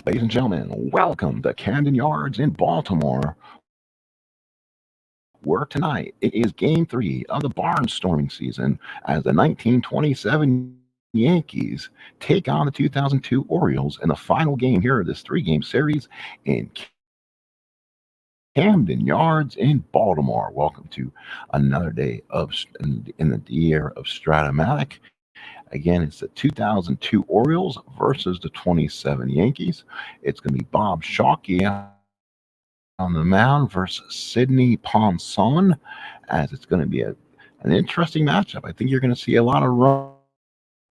Ladies and gentlemen, welcome to Camden Yards in Baltimore, where tonight it is game three of the Barnstorming season as the 1927 Yankees take on the 2002 Orioles in the final game here of this three-game series in Camden Yards in Baltimore. Welcome to another day of in the year of Stratomatic. Again, it's the 2002 Orioles versus the 27 Yankees. It's going to be Bob Shawkey on the mound versus Sidney Ponson, as it's going to be an interesting matchup. I think you're going to see a lot of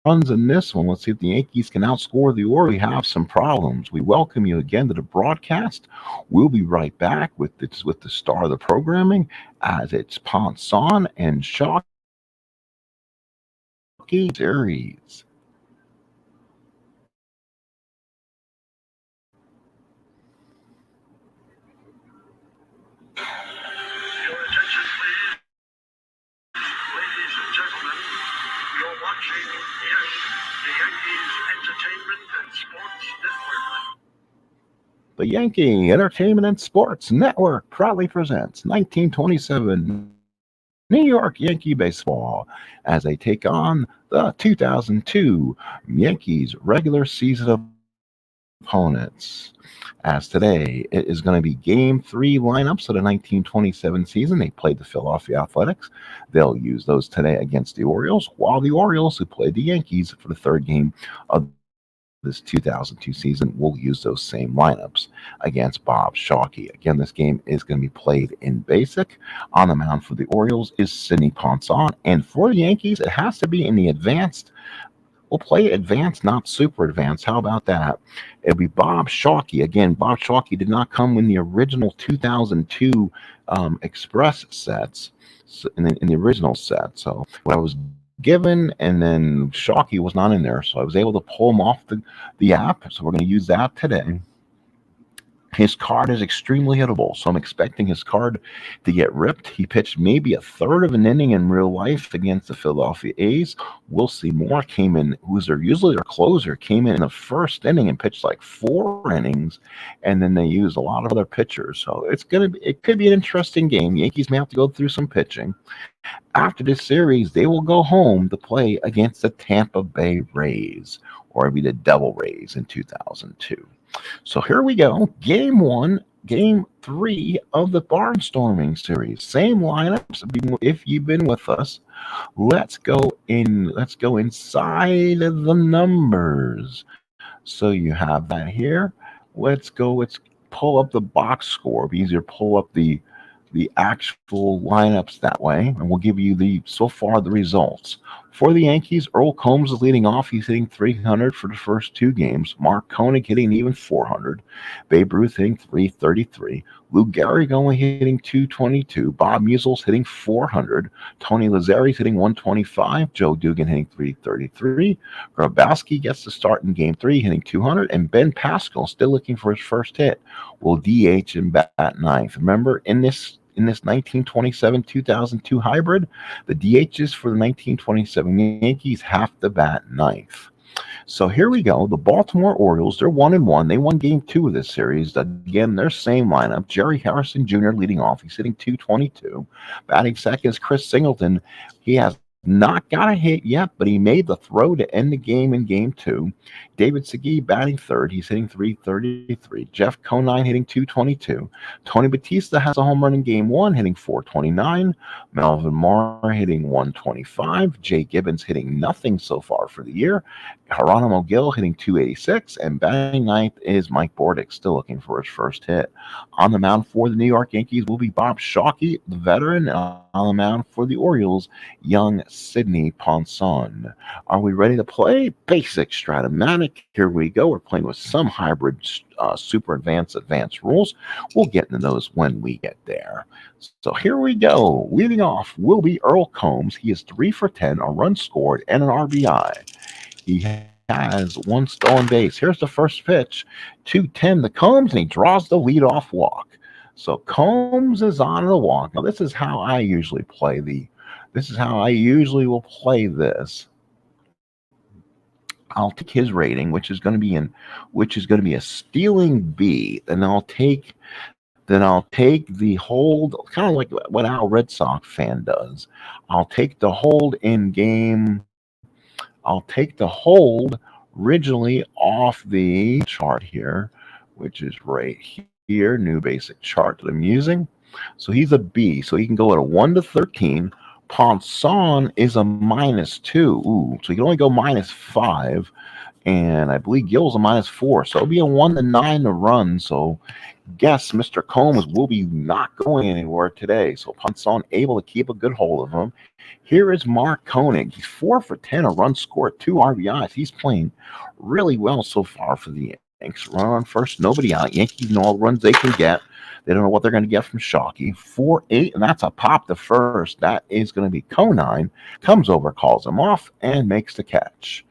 runs in this one. Let's see if the Yankees can outscore the Orioles. We have some problems. We welcome you again to the broadcast. We'll be right back with the star of the programming, as it's Ponson and Shawkey series. The Yankee Entertainment and Sports Network proudly presents 1927 New York Yankee baseball as they take on the 2002 Yankees regular season opponents. As today it is going to be game three lineups of the 1927 season. They played the Philadelphia Athletics. They'll use those today against the Orioles, while the Orioles, who played the Yankees for the third game of this 2002 season, will use those same lineups against Bob Shawkey. Again, this game is going to be played in basic. On the mound for the Orioles is Sidney Ponson, and for the Yankees, it has to be in the advanced. We'll play advanced, not super advanced. How about that? It'll be Bob Shawkey. Again, Bob Shawkey did not come in the original 2002 Express sets, in the original set. So what I was given, and then Shawkey was not in there, so I was able to pull him off the app. So we're going to use that today. His card is extremely hittable, so I'm expecting his card to get ripped. He pitched maybe a third of an inning in real life against the Philadelphia A's. We'll see more. Came in, usually their closer, came in the first inning and pitched like 4 innings, and then they used a lot of other pitchers. So it could be an interesting game. Yankees may have to go through some pitching. After this series, they will go home to play against the Tampa Bay Rays, or it'll be the Devil Rays in 2002. So here we go. Game one, game three of the Barnstorming series. Same lineups. If you've been with us, let's go inside of the numbers. So you have that here. Let's pull up the box score. It'll be easier to pull up the actual lineups that way, and we'll give you the results. For the Yankees, Earl Combs is leading off. He's hitting 300 for the first 2 games. Mark Koenig hitting even 400. Babe Ruth hitting 333. Lou Gehrig only hitting 222. Bob Measles hitting 400. Tony Lazzari's hitting 125. Joe Dugan hitting 333. Grabowski gets the start in game 3, hitting 200. And Ben Pascal, still looking for his first hit, will DH and bat ninth. Remember, in this 1927-2002 hybrid, the DHs for the 1927 Yankees have to bat ninth. So here we go. The Baltimore Orioles, they're 1-1. They won game 2 of this series. Again, their same lineup. Jerry Harrison Jr. leading off. He's hitting 222. Batting second is Chris Singleton. He has not got a hit yet, but he made the throw to end the game in game 2. David Segui batting third. He's hitting 333. Jeff Conine hitting 222. Tony Batista has a home run in game 1, hitting 429. Melvin Mora hitting 125. Jay Gibbons hitting nothing so far for the year. Geronimo Gil hitting 286. And batting ninth is Mike Bordick, still looking for his first hit. On the mound for the New York Yankees will be Bob Shawkey, the veteran. On the mound for the Orioles, young Sidney Ponson. Are we ready to play? Basic Stratomatic. Here we go. We're playing with some hybrid super advanced rules. We'll get into those when we get there. So here we go. Leading off will be Earl Combs. He is 3 for 10, a run scored, and an RBI. He has 1 stolen base. Here's the first pitch. 2-10 to Combs, and he draws the leadoff walk. So Combs is on the walk. Now this is how I usually play will play this. I'll take his rating, which is going to be a stealing B. Then I'll take the hold, kind of like what our Red Sox fan does. I'll take the hold in game. I'll take the hold originally off the chart here, which is right here, new basic chart that I'm using. So he's a B. So he can go at a 1 to 13. Ponson is a -2. Ooh, so he can only go -5. And I believe Gill's a -4. So it'll be a 1 to 9 to run. So guess Mr. Combs will be not going anywhere today. So Ponson able to keep a good hold of him. Here is Mark Koenig. He's 4 for 10, a run scored, 2 RBIs. He's playing really well so far for the Yankees. Run on first, nobody out. Yankees know all the runs they can get. They don't know what they're going to get from Shawkey. 4-8, and that's a pop to first. That is going to be Conine. Comes over, calls him off, and makes the catch.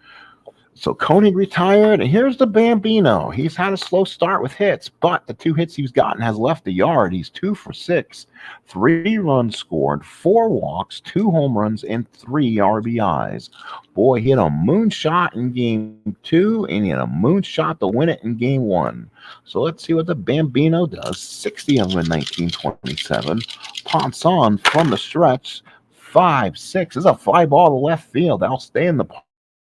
So Koenig retired, and here's the Bambino. He's had a slow start with hits, but the 2 hits he's gotten has left the yard. He's 2 for 6, 3 runs scored, 4 walks, 2 home runs, and 3 RBIs. Boy, he hit a moonshot in game 2, and he had a moonshot to win it in game 1. So let's see what the Bambino does. 60 of them in 1927. Ponson from the stretch, 5-6. This is a fly ball to left field. That'll stay in the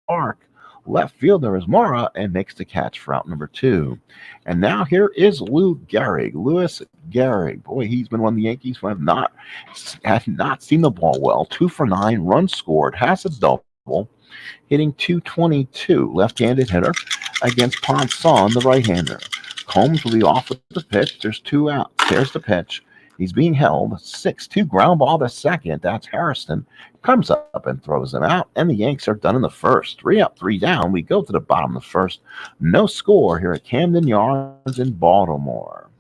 park. Left fielder is Mora and makes the catch for out number 2. And now here is Lou Gehrig. Louis Gehrig. Boy, he's been one of the Yankees who have not seen the ball well. 2 for 9, runs scored, has a double, hitting .222. Left-handed hitter against Ponson, the right-hander. Combs will be off with the pitch. There's 2 outs. There's the pitch. He's being held. 6-2 ground ball to second. That's Harrison. Comes up and throws him out. And the Yanks are done in the first. 3 up, 3 down. We go to the bottom of the first. No score here at Camden Yards in Baltimore.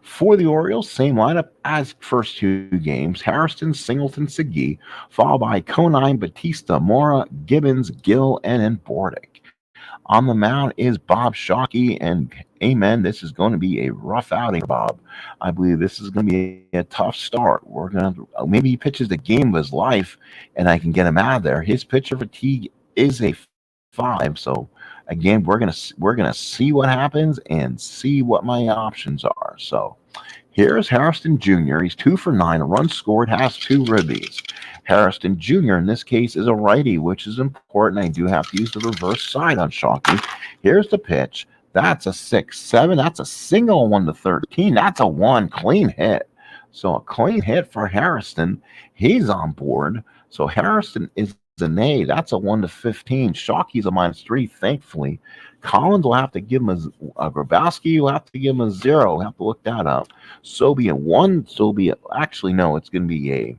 For the Orioles, same lineup as first 2 games. Harrison, Singleton, Segui, followed by Conine, Batista, Mora, Gibbons, Gill, and Bordick. On the mound is Bob Shawkey, and amen, this is going to be a rough outing for Bob. I believe this is going to be a tough start. We're going to maybe he pitches the game of his life, and I can get him out of there. His pitcher fatigue is a 5, so again, we're gonna see what happens and see what my options are. So here's Harrison Jr. He's 2 for 9, a run scored, has 2 ribbies. Harrison Jr. in this case is a righty, which is important. I do have to use the reverse side on Shawkey. Here's the pitch. That's a 6-7. That's a single 1 to 13. That's a 1 clean hit. So a clean hit for Harrison. He's on board. So Harrison is an A. That's a 1 to 15. Shawkey's a -3, thankfully. Collins will have to give him a Grabowski will have to give him a 0. We'll have to look that up. So be a 1. So be it. Actually, no, it's going to be a.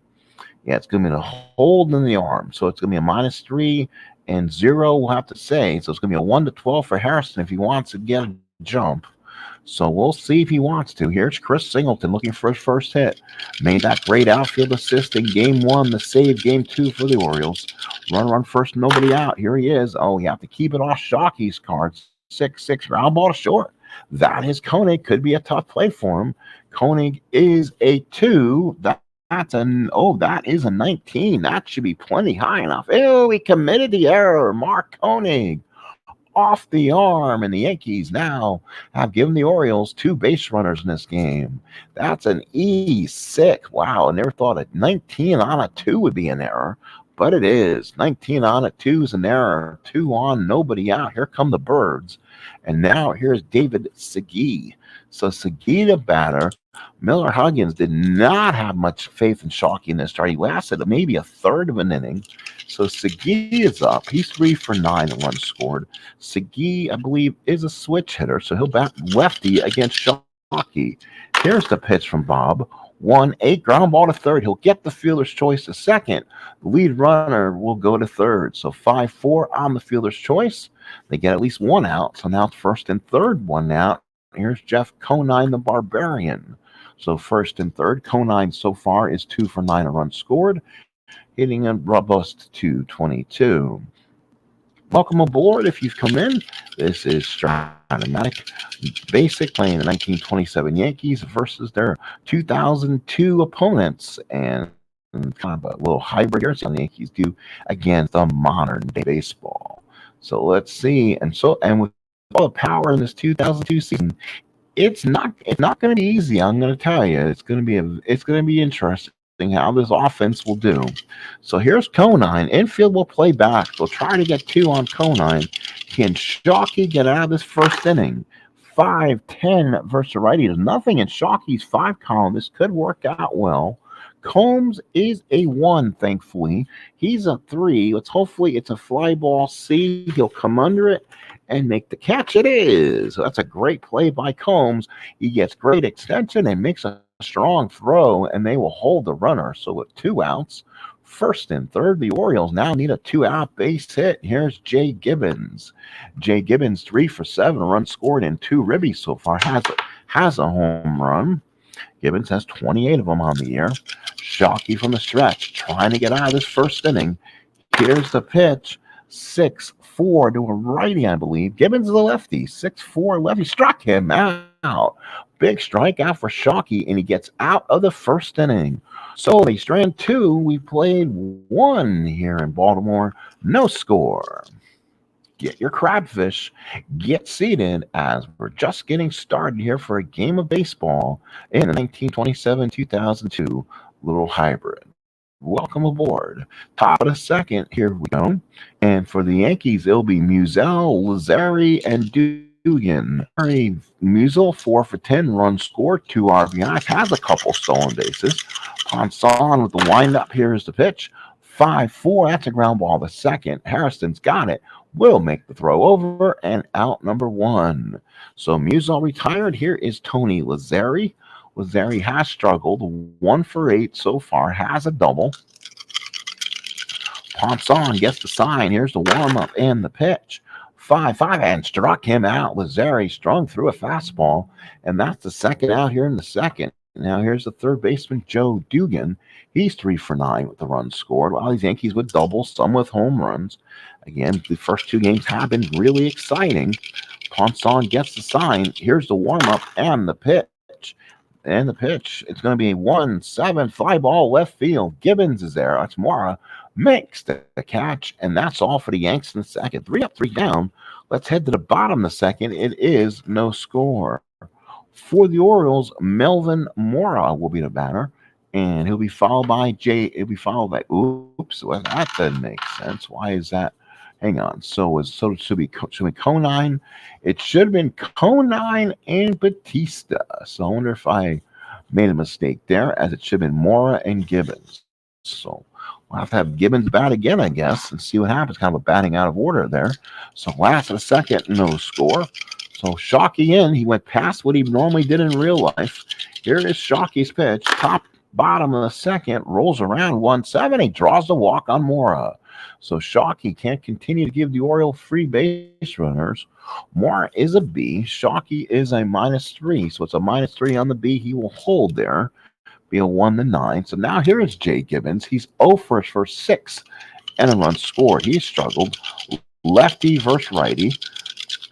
Yeah, it's going to be a hold in the arm. So it's going to be a -3 and 0, we'll have to say. So it's going to be a 1 to 12 for Harrison if he wants to get a jump. So we'll see if he wants to. Here's Chris Singleton looking for his first hit. Made that great outfield assist in game 1 to save game 2 for the Orioles. Run first, nobody out. Here he is. Oh, you have to keep it off Shawkey's cards. 6-6, ground ball to short. That is Koenig. Could be a tough play for him. Koenig is a 2. That is a 19. That should be plenty high enough. Oh, he committed the error. Mark Koenig off the arm, and the Yankees now have given the Orioles 2 base runners in this game. That's an E6. Wow, I never thought a 19 on a 2 would be an error, but it is. 19 on a 2 is an error. 2 on, nobody out. Here come the Birds. And now here's David Segui. So Segui the batter. Miller Huggins did not have much faith in Shawkey in this start. He lasted maybe a third of an inning. So Segui is up. He's 3 for 9 and 1 scored. Segui, I believe, is a switch hitter, so he'll bat lefty against Shawkey. Here's the pitch from Bob. 1-8 ground ball to third. He'll get the fielder's choice to second. The lead runner will go to third. So 5-4 on the fielder's choice. They get at least 1 out. So now first and third, 1 out. Here's Jeff Conine, the Barbarian. So first and third, Conine so far is 2 for 9, a run scored, hitting a robust .222. Welcome aboard if you've come in. This is Stratomatic Basic playing the 1927 Yankees versus their 2002 opponents. And kind of a little hybrid here. See how the Yankees do against the modern day baseball. So let's see. And with all the power in this 2002 season, it's not going to be easy. I'm going to tell you, it's going to be interesting how this offense will do. So here's Conine. Infield will play back. They'll try to get 2 on Conine. Can Shawkey get out of this first inning? 5-10 versus righty. There's nothing in Shawkey's 5 column. This could work out well. Combs is a 1, thankfully. He's a 3. Hopefully it's a fly ball C. He'll come under it and make the catch. It is. So that's a great play by Combs. He gets great extension and makes a strong throw, and they will hold the runner. So with 2 outs, first and third, the Orioles now need a 2-out base hit. Here's Jay Gibbons. Jay Gibbons, 3 for 7, runs scored in 2 ribbies so far. Has a home run. Gibbons has 28 of them on the year. Shawkey from the stretch, trying to get out of this first inning. Here's the pitch. 6-4 to a righty, I believe. Gibbons is a lefty. 6-4 lefty. Struck him out. Big strikeout for Shawkey, and he gets out of the first inning. So they strand 2. We played 1 here in Baltimore. No score. Get your crabfish. Get seated as we're just getting started here for a game of baseball in the 1927-2002 Little Hybrid. Welcome aboard. Top of the second, here we go. And for the Yankees, it'll be Musial, Lazzari, and Dugan. Musial, 4 for 10, runs scored, 2 RBIs, has a couple stolen bases. Ponson with the windup. Here's the pitch. 5-4, that's a ground ball. The second, Harrison's got it. Will make the throw over and out number 1. So Musial retired. Here is Tony Lazzari. Lazzari has struggled. 1 for 8 so far. Has a double. Ponson gets the sign. Here's the warm-up and the pitch. 5-5 and struck him out. Lazzari strung through a fastball. And that's the second out here in the second. Now here's the third baseman, Joe Dugan. He's 3 for 9 with the runs scored. A lot of these Yankees with doubles, some with home runs. Again, the first 2 games have been really exciting. Ponson gets the sign. Here's the warm-up and the pitch. And the pitch, it's going to be a 1-7 fly ball left field. Gibbons is there. Mora makes the catch, and that's all for the Yanks in the second. 3 up, 3 down. Let's head to the bottom of the second. It is no score. For the Orioles, Melvin Mora will be the batter, and he'll be followed by oops, well, that doesn't make sense. Why is that? Hang on. So it should be Conine. It should have been Conine and Batista. So I wonder if I made a mistake there, as it should have been Mora and Gibbons. So we'll have to have Gibbons bat again, I guess, and see what happens. Kind of a batting out of order there. So last of the second, no score. So Shawkey in. He went past what he normally did in real life. Here is Shawkey's pitch. Top, bottom of the second. Rolls around 1-7. He draws the walk on Mora. So Shawkey can't continue to give the Orioles free base runners. Mora is a B. Shawkey is a -3. So it's a -3 on the B. He will hold there. Be a 1-9. So now here is Jay Gibbons. He's 0 for 6 and a run scored. He struggled. Lefty versus righty.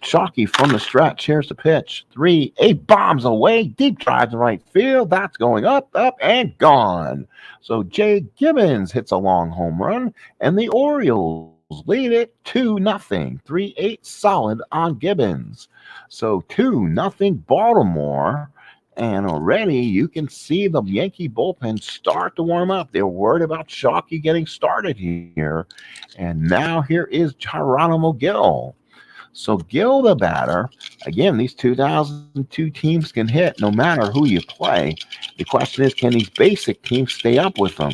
Shawkey from the stretch. Here's the pitch. 3-8 bombs away. Deep drive to right field. That's going up, and gone. So Jay Gibbons hits a long home run, and the Orioles lead it 2-0. 3-8 solid on Gibbons. So 2-0 Baltimore. And already you can see the Yankee bullpen start to warm up. They're worried about Shawkey getting started here. And now here is Geronimo Gil. So Gil, the batter, again, these 2002 teams can hit no matter who you play. The question is, can these basic teams stay up with them?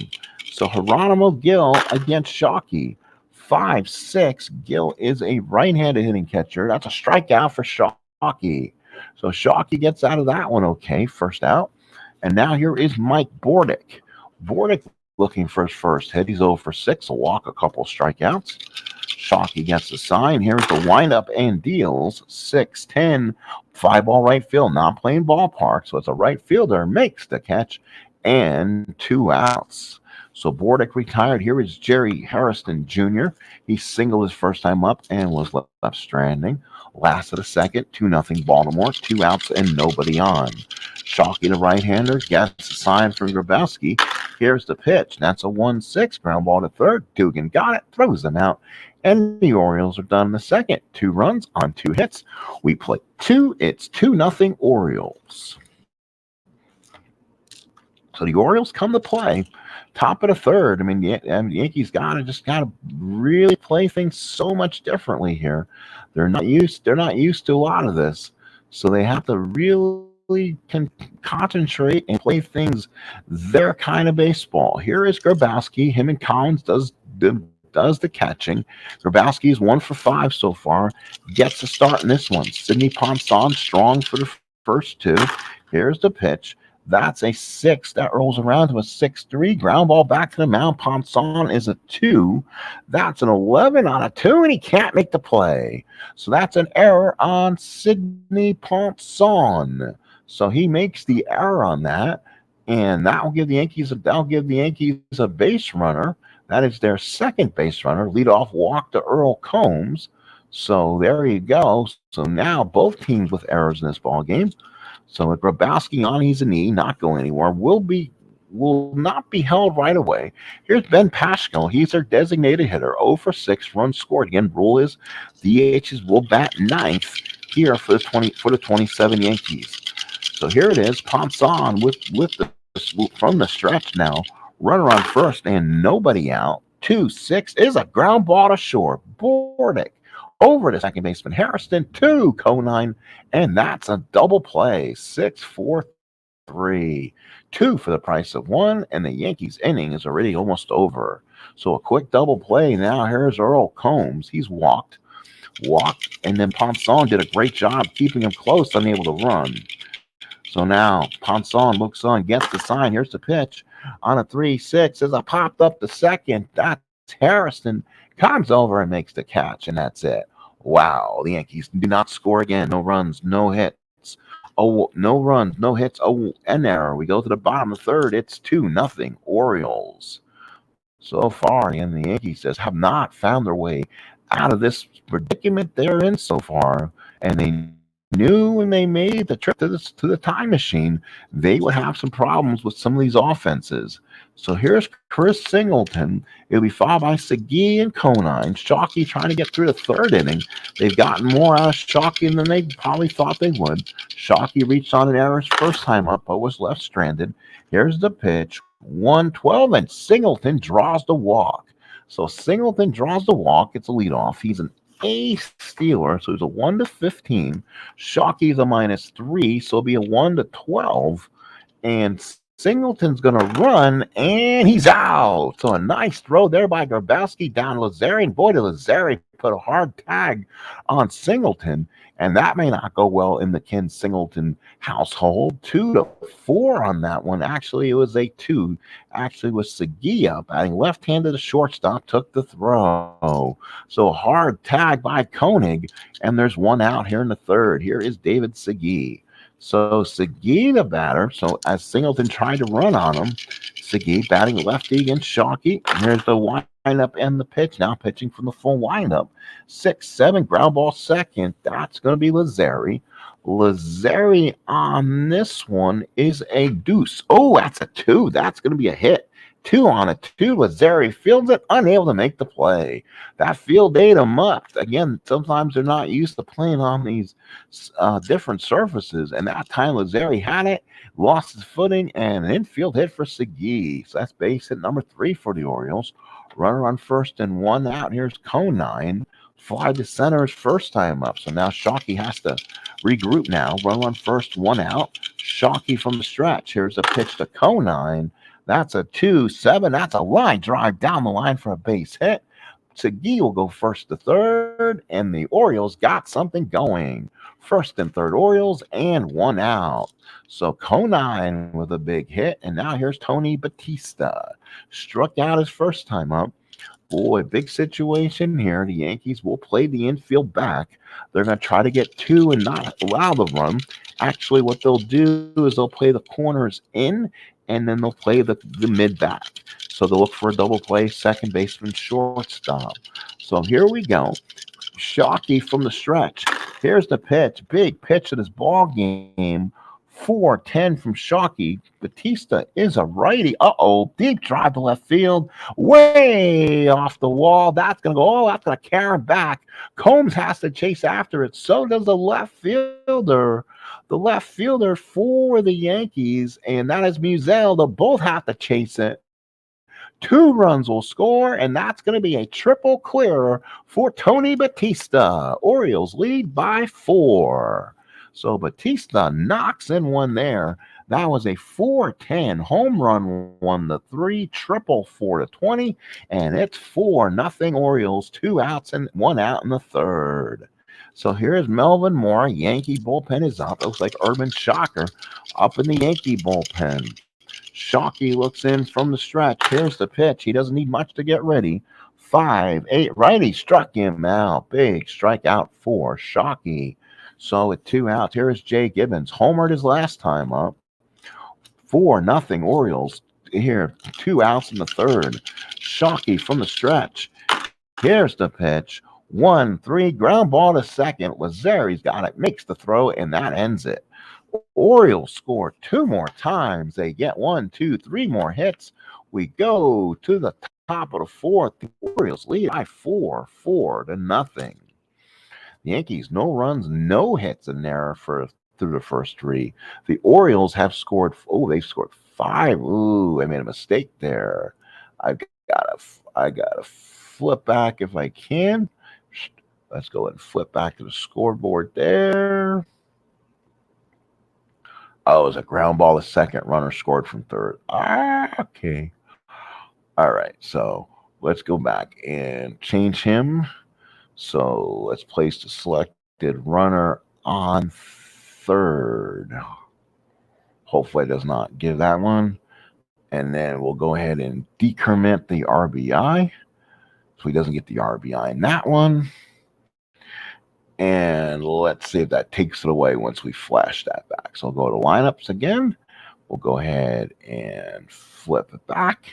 So Geronimo Gil against Shawkey. 5-6. Gil is a right-handed hitting catcher. That's a strikeout for Shawkey. So Shawkey gets out of that one okay, first out. And now here is Mike Bordick. Bordick looking for his first hit. He's 0 for 6, a walk, a couple strikeouts. Shawkey gets the sign. Here's the windup and deals. 6-10. 5-ball right field. Not playing ballpark, so it's a right fielder. Makes the catch. And 2 outs. So Bordick retired. Here is Jerry Harrison Jr. He singled his first time up and was left stranding. Last of the second, 2-0 Baltimore. 2 outs and nobody on. Shawkey, the right-hander, gets a sign from Grabowski. Here's the pitch. That's a 1-6 ground ball to third. Dugan got it, throws them out, and the Orioles are done in the second. 2 runs on 2 hits. We play 2. It's 2-0 Orioles. So the Orioles come to play, top of the third. I mean, the Yankees gotta really play things so much differently here. They're not used to a lot of this, so they have to really concentrate and play things their kind of baseball. Here is Grabowski. Him and Collins does the catching. Grabowski is 1 for 5 so far. Gets a start in this one. Sidney Ponson strong for the first 2. Here's the pitch. That's a 6. That rolls around to a 6-3. Ground ball back to the mound. Ponson is a 2. That's an 11 on a 2, and he can't make the play. So that's an error on Sidney Ponson. So he makes the error on that, and that will give the Yankees a base runner. That is their second base runner. Leadoff walk to Earl Combs. So there you go. So now both teams with errors in this ball game. So with Grabowski on his knee, not going anywhere, will not be held right away. Here's Ben Paschal. He's their designated hitter. 0 for 6, runs scored. Again, rule is DHs will bat 9th here for the 27 Yankees. So here it is. Ponson from the stretch now. Runner on first and nobody out. 2-6 is a ground ball to short. Bordick over to second baseman Harrison, 2, Conine, and that's a double play. 6-4-3. 2 for the price of 1, and the Yankees inning is already almost over. So a quick double play. Now here's Earl Combs. He's walked, and then Ponson did a great job keeping him close, unable to run. So now Ponson looks on, gets the sign. Here's the pitch on a 3-6 as I popped up the second. That's Harrison. Comes over and makes the catch, and that's it. Wow, the Yankees do not score again. No runs, no hits. Oh, no runs, no hits. Oh, an error. We go to the bottom of the third. It's 2-0 Orioles. So far, and the Yankees just have not found their way out of this predicament they're in so far, and they knew when they made the trip to the time machine, they would have some problems with some of these offenses. So here's Chris Singleton. It'll be followed by Shawkey and Conine. Shawkey trying to get through the third inning. They've gotten more out of Shawkey than they probably thought they would. Shawkey reached on an error his first time up, but was left stranded. Here's the pitch. 1-12, and Singleton draws the walk. So Singleton draws the walk. It's a leadoff. He's an ace stealer, so he's a 1-15. Shawkey's a -3, so it'll be a 1-12. And Singleton's going to run, and he's out. So a nice throw there by Grabowski down Lazarian. Boy, did Lazarian put a hard tag on Singleton, and that may not go well in the Ken Singleton household. 2-4 on that one. Actually, it was a 2. Actually, was Seguia batting left-handed to shortstop, took the throw. So a hard tag by Koenig, and there's one out here in the third. Here is David Seguia. So Seguia, the batter. So as Singleton tried to run on him, Seguia batting lefty against Shawkey. Here's the windup and the pitch. Now pitching from the full windup. 6-7 ground ball second. That's going to be Lazari. Lazari on this one is a deuce. Oh, that's a 2. That's going to be a hit. 2 on a 2. Lazari fields it, unable to make the play. That field ate him up. Again, sometimes they're not used to playing on these different surfaces. And that time Lazari had it, lost his footing, and an infield hit for Seguia. So that's base hit number 3 for the Orioles. Runner on first and 1 out. Here's Conine. Fly to center his first time up. So now Shawkey has to regroup now. Runner on first, 1 out. Shawkey from the stretch. Here's a pitch to Conine. That's a 2-7. That's a line drive down the line for a base hit. Seguia will go first to third, and the Orioles got something going. First and third Orioles, and 1 out. So Conine with a big hit, and now here's Tony Batista. Struck out his first time up. Boy, big situation here. The Yankees will play the infield back. They're going to try to get 2 and not allow the run. Actually, what they'll do is they'll play the corners in, and then they'll play the mid back. So they'll look for a double play, second baseman, shortstop. So here we go. Shawkey from the stretch. Here's the pitch. Big pitch of this ball game 4-10 from Shawkey. Batista is a righty. Uh-oh. Deep drive to left field. Way off the wall. That's going to go. Oh, that's going to carry him back. Combs has to chase after it. So does the left fielder. The left fielder for the Yankees, and that is Musiel. They'll both have to chase it. 2 runs will score, and that's going to be a triple clear for Tony Batista. Orioles lead by 4. So Batista knocks in one there. That was a 4-10 home run, won the 3 triple 4-20, and it's 4-0 Orioles. 2 outs and 1 out in the third. So here's Melvin Moore. Yankee bullpen is up. It looks like Urban Shocker up in the Yankee bullpen. Shawkey looks in from the stretch. Here's the pitch. He doesn't need much to get ready. 5-8 righty struck him out. Big strikeout for Shawkey. So with 2 outs, here is Jay Gibbons. Homered his last time up. 4-0 Orioles. Here, 2 outs in the third. Shawkey from the stretch. Here's the pitch. 1-3 ground ball to second. Lazari's got it. Makes the throw, and that ends it. Orioles score 2 more times. They get 1, 2, 3 more hits. We go to the top of the fourth. The Orioles lead by 4-0. The Yankees, no runs, no hits in there through the first 3. The Orioles have scored. Oh, they've scored 5. Ooh, I made a mistake there. I gotta flip back if I can. Let's go and flip back to the scoreboard there. Oh, it was a ground ball to second. Runner scored from third. Okay. All right. So let's go back and change him. So let's place the selected runner on third. Hopefully it does not give that one. And then we'll go ahead and decrement the RBI. So he doesn't get the RBI in that one. And let's see if that takes it away once we flash that back. So I'll go to lineups again. We'll go ahead and flip it back.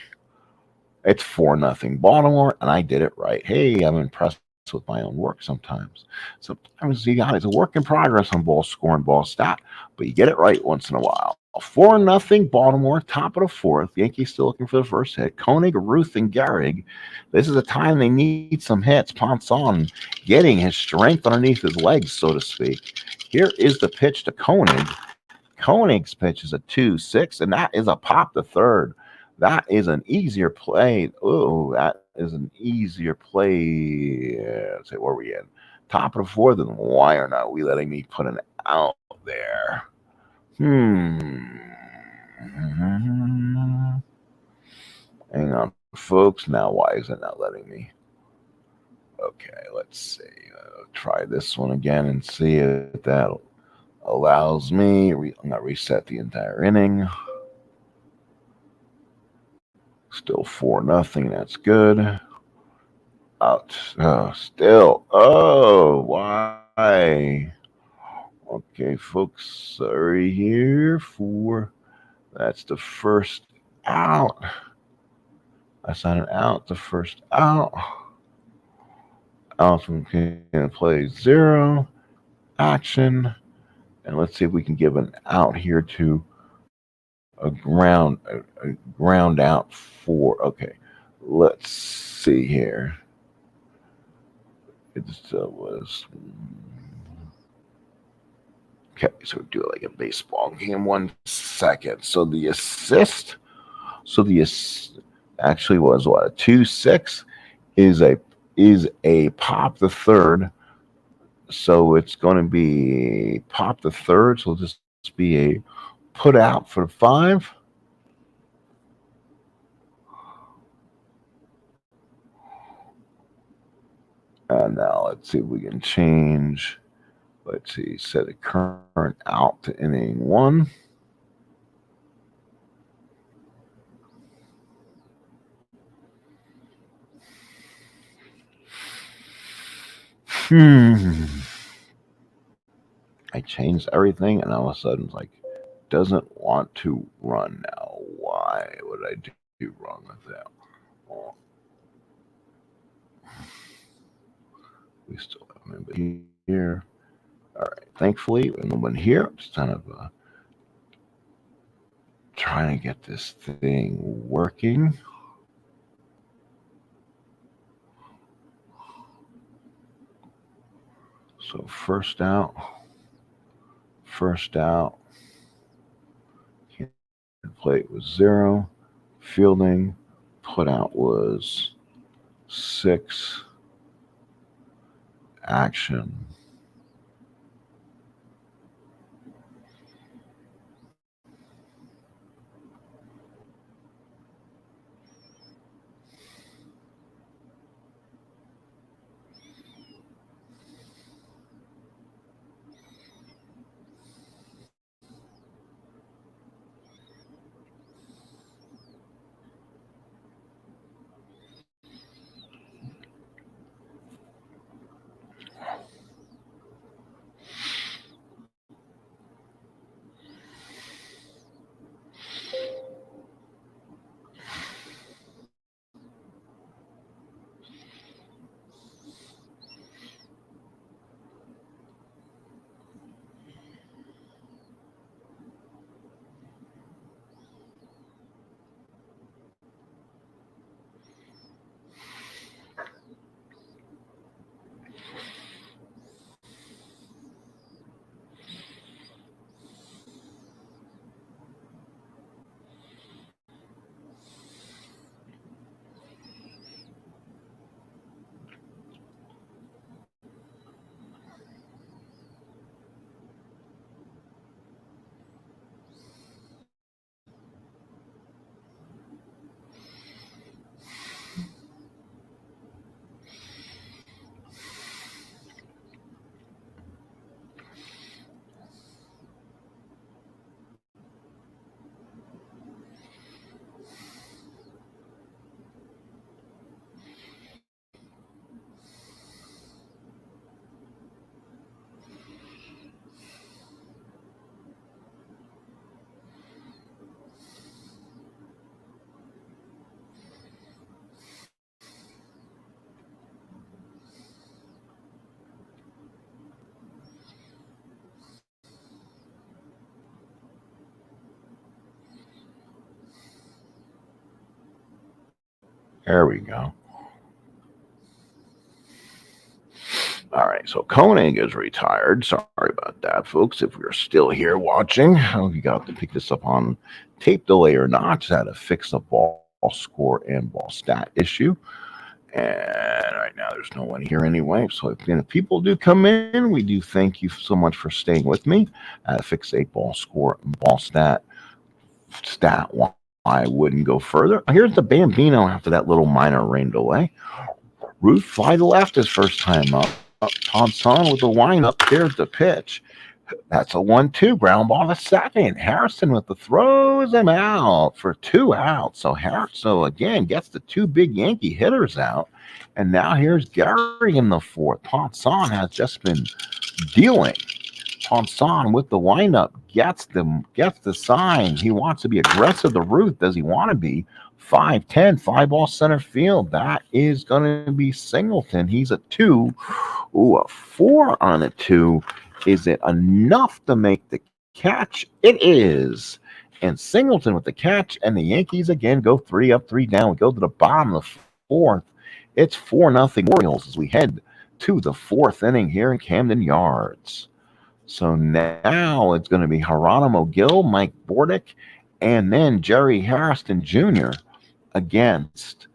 It's 4-0 Baltimore, and I did it right. Hey, I'm impressed with my own work sometimes. Sometimes you got it's a work in progress on ball score and ball stat, but you get it right once in a while. 4-0 Baltimore, top of the fourth. Yankees still looking for the first hit. Koenig, Ruth, and Gehrig. This is a time they need some hits. Ponson getting his strength underneath his legs, so to speak. Here is the pitch to Koenig. Koenig's pitch is a 2-6, and that is a pop to third. That is an easier play. Oh, that is an easier play. Let's see, where are we in? Top of the fourth, and why are not we letting me put an out there? Hang on, folks. Now, why is it not letting me? Okay, let's see. Try this one again and see if that allows me. I'm going to reset the entire inning. Still 4-0. That's good. Out. Oh, still. Oh, why? Okay, folks. Sorry here for. That's the first out. That's not an out. The first out. Out from play 0. Action. And let's see if we can give an out here to a ground out for. Okay, let's see here. It was okay. So we do it like a baseball game. 1 second. So the assist. So the actually was what a 2-6 is a pop the third. So it's going to be pop the third. So it'll just be a put out for 5. And now let's see if we can change. Let's see, set a current out to inning 1. I changed everything, and all of a sudden it's like, doesn't want to run now. Why would I do wrong with that? Oh. We still have him here. All right. Thankfully, no one here. It's kind of trying to get this thing working. So first out. Plate was 0. Fielding put out was 6. Action. There we go. All right, so Koenig is retired. Sorry about that, folks. If you're still here watching, you got to pick this up on tape delay or not. Just had to fix the ball score and ball stat issue. And right now, there's no one here anyway. So if people do come in, we do thank you so much for staying with me. Fix a ball score and ball stat. Why I wouldn't go further. Here's the Bambino after that little minor rain delay. Root fly to left his first time up. Ponson with the windup. There's the pitch. That's a 1-2. Ground ball to second. Harrison with the throws him out for 2 outs. So again, gets the 2 big Yankee hitters out. And now here's Gary in the 4th. Ponson has just been dealing. Ponson with the windup gets the sign. He wants to be aggressive. The Ruth, does he want to be? 5-10, 5-ball center field. That is going to be Singleton. He's a 2. Ooh, a 4 on a 2. Is it enough to make the catch? It is. And Singleton with the catch, and the Yankees again go 3 up, 3 down. We go to the bottom of the 4th. It's 4-0 Orioles as we head to the 4th inning here in Camden Yards. So now it's going to be Geronimo Gil, Mike Bordick, and then Jerry Harrison Jr. against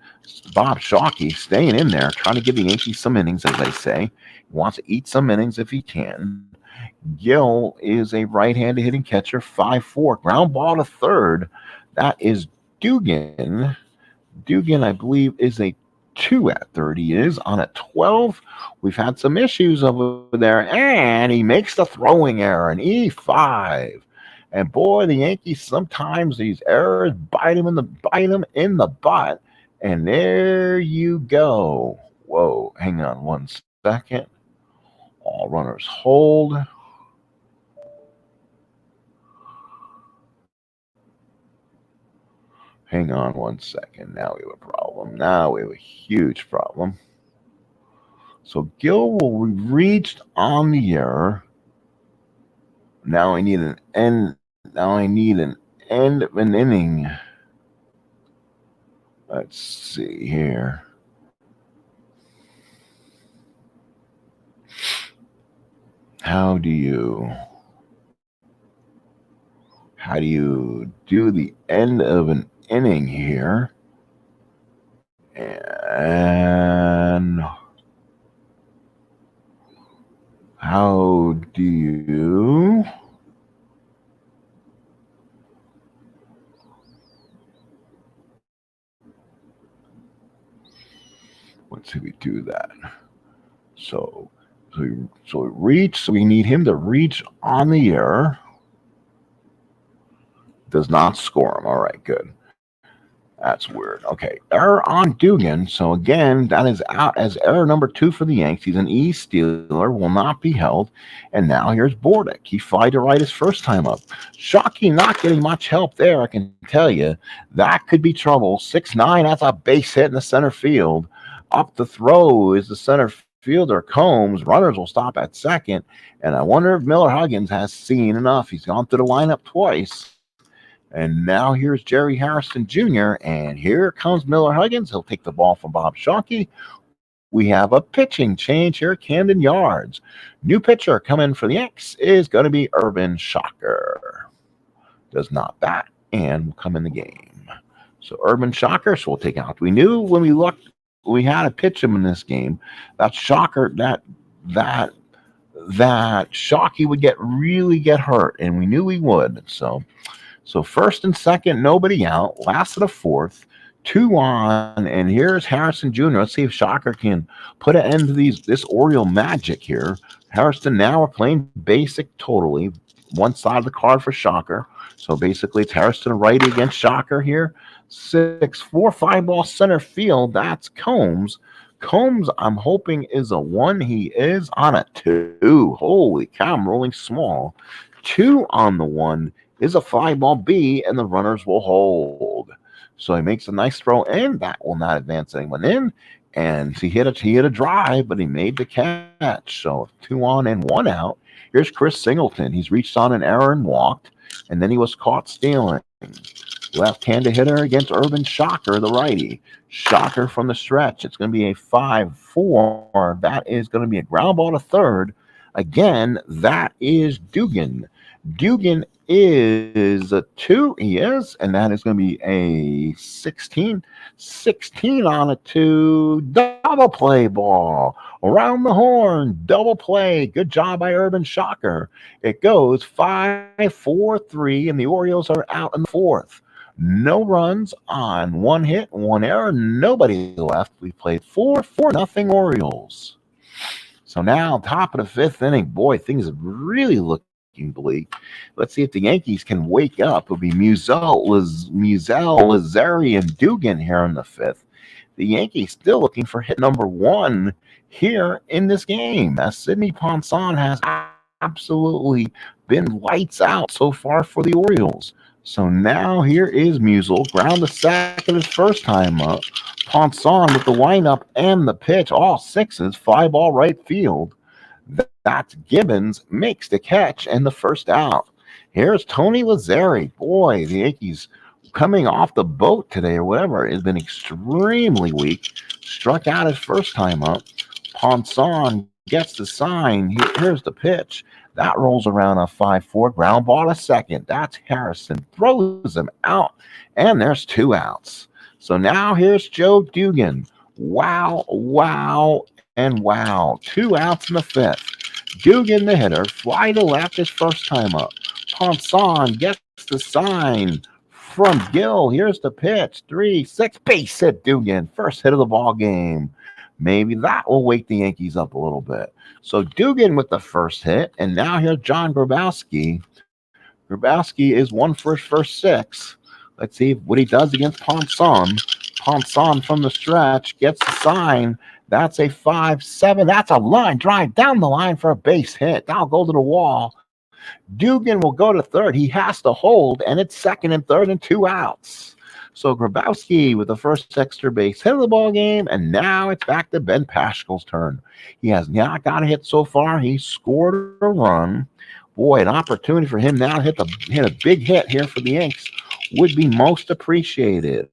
Bob Shawkey, staying in there, trying to give the Yankees some innings, as they say. He wants to eat some innings if he can. Gil is a right-handed hitting catcher, 5-4. Ground ball to third. That is Dugan. Dugan, I believe, is a 2 at third. He is on a 12. We've had some issues over there, and he makes the throwing error, an E5. And boy, the Yankees, sometimes these errors bite him in the butt. And there you go. Whoa, hang on 1 second. All runners hold. Hang on 1 second. Now we have a problem. Now we have a huge problem. So Gil will be reached on the error. Now I need an end of an inning. Let's see here. How do you do the end of an inning here? And how do you let's see if we do that. So we need him to reach on the air. Does not score him. All right, good. That's weird. Okay, error on Dugan. So again, that is out as error number 2 for the Yankees. He's an E stealer, will not be held. And now here's Bordick. He flied to right his first time up. Shawkey not getting much help there, I can tell you. That could be trouble. 6-9, that's a base hit in the center field. Up the throw is the center fielder, Combs. Runners will stop at second. And I wonder if Miller Huggins has seen enough. He's gone through the lineup twice. And now here's Jerry Harrison Jr. And here comes Miller Huggins. He'll take the ball from Bob Shawkey. We have a pitching change here at Camden Yards. New pitcher coming for the Yanks is going to be Urban Shocker. Does not bat and will come in the game. So Urban Shocker, so we'll take out. We knew when we looked, we had to pitch him in this game. That Shocker, that Shawkey would really get hurt, and we knew he would. So first and second, nobody out. Last of the fourth, 2 on, and here's Harrison Jr. Let's see if Shocker can put an end to this Oriole magic here. Harrison now are playing basic totally. One side of the card for Shocker. So basically it's Harrison righty against Shocker here. 6-4, 5 ball center field. That's Combs. Combs, I'm hoping, is a 1. He is on a 2. Holy cow, I'm rolling small. 2 on the 1. Is a 5 ball B, and the runners will hold. So he makes a nice throw, and that will not advance anyone in. And he hit a drive, but he made the catch. So 2 on and 1 out. Here's Chris Singleton. He's reached on an error and walked, and then he was caught stealing. Left-handed hitter against Urban Shocker, the righty. Shocker from the stretch. It's going to be a 5-4. That is going to be a ground ball to third. Again, that is Dugan. Dugan is a 2. He is, and that is going to be a 16 on a 2. Double play ball around the horn. Double play. Good job by Urban Shocker. It goes 5-4-3, and the Orioles are out in the fourth. No runs on 1 hit, 1 error, nobody left. We played 4-0 Orioles. So now, top of the 5th inning, boy, things are really looking bleak. Let's see if the Yankees can wake up. It'll be Musel, Lazzari, and Dugan here in the 5th. The Yankees still looking for hit number 1 here in this game, as Sidney Ponson has absolutely been lights out so far for the Orioles. So now here is Musel, ground to second his first time up. Ponson with the windup and the pitch, all 6s, 5 ball right field. That's Gibbons, makes the catch and the first out. Here's Tony Lazzari. Boy, the Yankees coming off the boat today or whatever has been extremely weak. Struck out his first time up. Ponson gets the sign. Here's the pitch. That rolls around a 5-4. Ground ball to second. That's Harrison. Throws him out. And there's 2 outs. So now here's Joe Dugan. Wow, and wow. 2 outs in the 5th. Dugan, the hitter, fly to left his first time up. Ponson gets the sign from Gill. Here's the pitch. 3-6. Base hit Dugan. First hit of the ball game. Maybe that will wake the Yankees up a little bit. So Dugan with the first hit, and now here's John Grabowski. Grabowski is 1 for his first 6. Let's see what he does against Ponson. Ponson from the stretch gets the sign. That's a 5-7. That's a line drive down the line for a base hit. That'll go to the wall. Dugan will go to third. He has to hold, and it's second and third and 2 outs. So Grabowski with the first extra base hit of the ball game, and now it's back to Ben Paschal's turn. He has not got a hit so far. He scored a run. Boy, an opportunity for him now to hit a big hit here for the Yanks. would be most appreciated.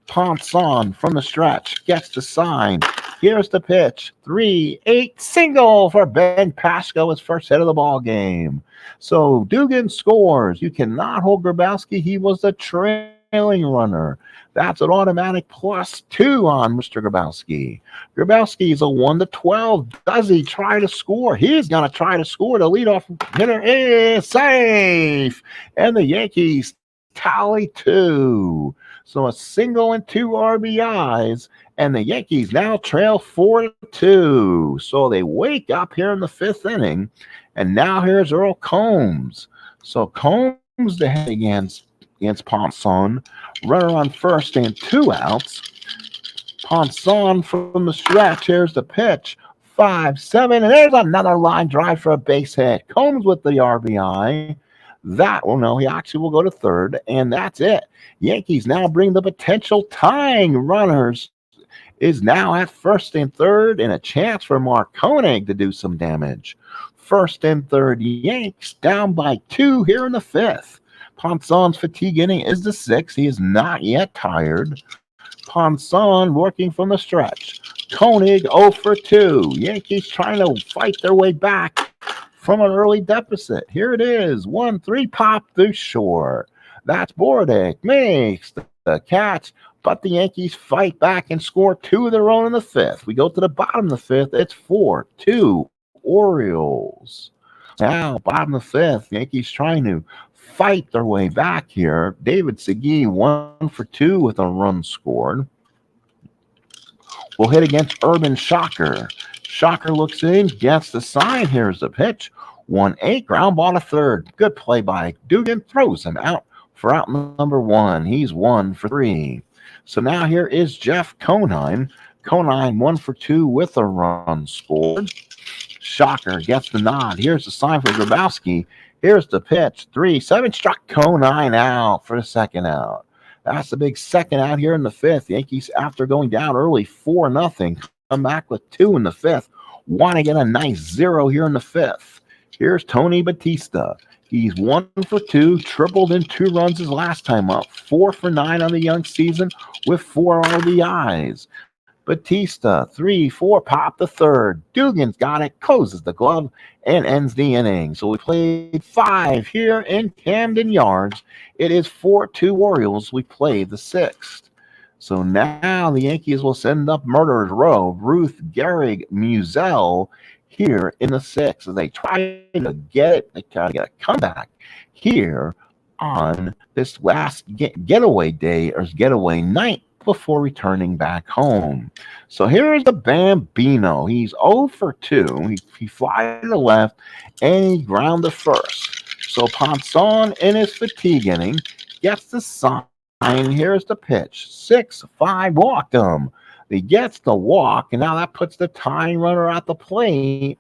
Ponson from the stretch gets the sign. Here's the pitch. 3-8 single for Ben Pasco, his first hit of the ball game. So Dugan scores. You cannot hold Grabowski. He was the trailing runner. That's an automatic +2 on Mr. Grabowski. Grabowski is a 1-12. Does he try to score? He's going to try to score. The leadoff hitter is safe. And the Yankees tally 2. So a single and 2 RBIs. And the Yankees now trail 4-2. So they wake up here in the 5th inning. And now here's Earl Combs. So Combs to hit against Ponson. Runner on first and 2 outs. Ponson from the stretch. Here's the pitch. 5-7. And there's another line drive for a base hit. Combs with the RBI. He actually will go to third. And that's it. Yankees now bring the potential tying runners. Is now at first and third, and a chance for Mark Koenig to do some damage. First and third, Yanks down by 2 here in the 5th. Ponson's fatigue inning is the 6th. He is not yet tired. Ponson working from the stretch. Koenig 0 for 2. Yankees trying to fight their way back from an early deficit. Here it is. 1-3 pop through short. That's Bordick. Makes the catch. But the Yankees fight back and score 2 of their own in the 5th. We go to the bottom of the 5th. It's 4-2 Orioles. Now, bottom of the 5th, Yankees trying to fight their way back here. David Segui 1 for 2 with a run scored. Will hit against Urban Shocker. Shocker looks in, gets the sign. Here's the pitch. 1-8, ground ball to third. Good play by Dugan. Throws him out for out number 1. He's 1 for 3. So now here is Jeff Conine. Conine 1 for 2 with a run scored. Shocker gets the nod. Here's the sign for Grabowski. Here's the pitch. 3-7 struck Conine out for the second out. That's the big second out here in the 5th. Yankees, after going down early 4-0, come back with 2 in the 5th. Want to get a nice 0 here in the 5th. Here's Tony Batista. He's 1 for 2, tripled in 2 runs his last time up. 4 for 9 on the young season with 4 RBIs. Batista, 3-4, pop the third. Dugan's got it, closes the glove, and ends the inning. So we played 5 here in Camden Yards. It is 4-2 Orioles. We played the 6th. So now the Yankees will send up Murderers Row, Ruth, Gehrig, Musial here in the 6th. As they try to get a comeback here on this last getaway day or getaway night before returning back home. So here's the Bambino. He's 0 for 2. He flies to the left and he ground to first. So Ponson in his fatigue inning gets the sign. Here's the pitch. 6-5, walked him. He gets the walk, and now that puts the tying runner at the plate.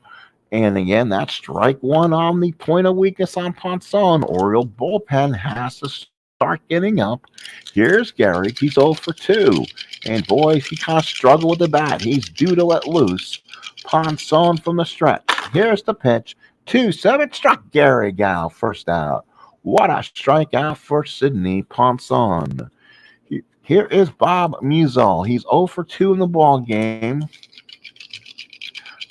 And again, that's strike 1 on the point of weakness on Ponson. Oriole bullpen has to start getting up. Here's Gehrig. He's 0 for 2. And boys, he kind of struggled with the bat. He's due to let loose. Ponson from the stretch. Here's the pitch. 2-7, struck Gehrig out. First out. What a strikeout for Sidney Ponson. Here is Bob Musial. He's 0 for 2 in the ball game.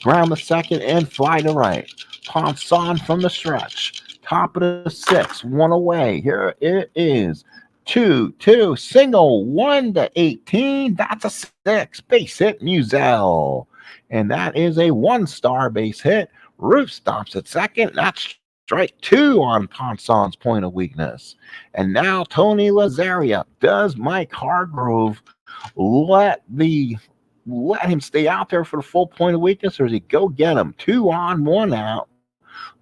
Ground the second and fly to right. Ponson from the stretch. Top of the 6th, 1 away. Here it is. 2-2, single, 1-18. That's a 6. Base hit, Musial. And that is a 1-star base hit. Ruth stops at second. That's strike 2 on Ponson's point of weakness. And now Tony Lazaria. Does Mike Hargrove let him stay out there for the full point of weakness, or does he go get him? 2 on, 1 out.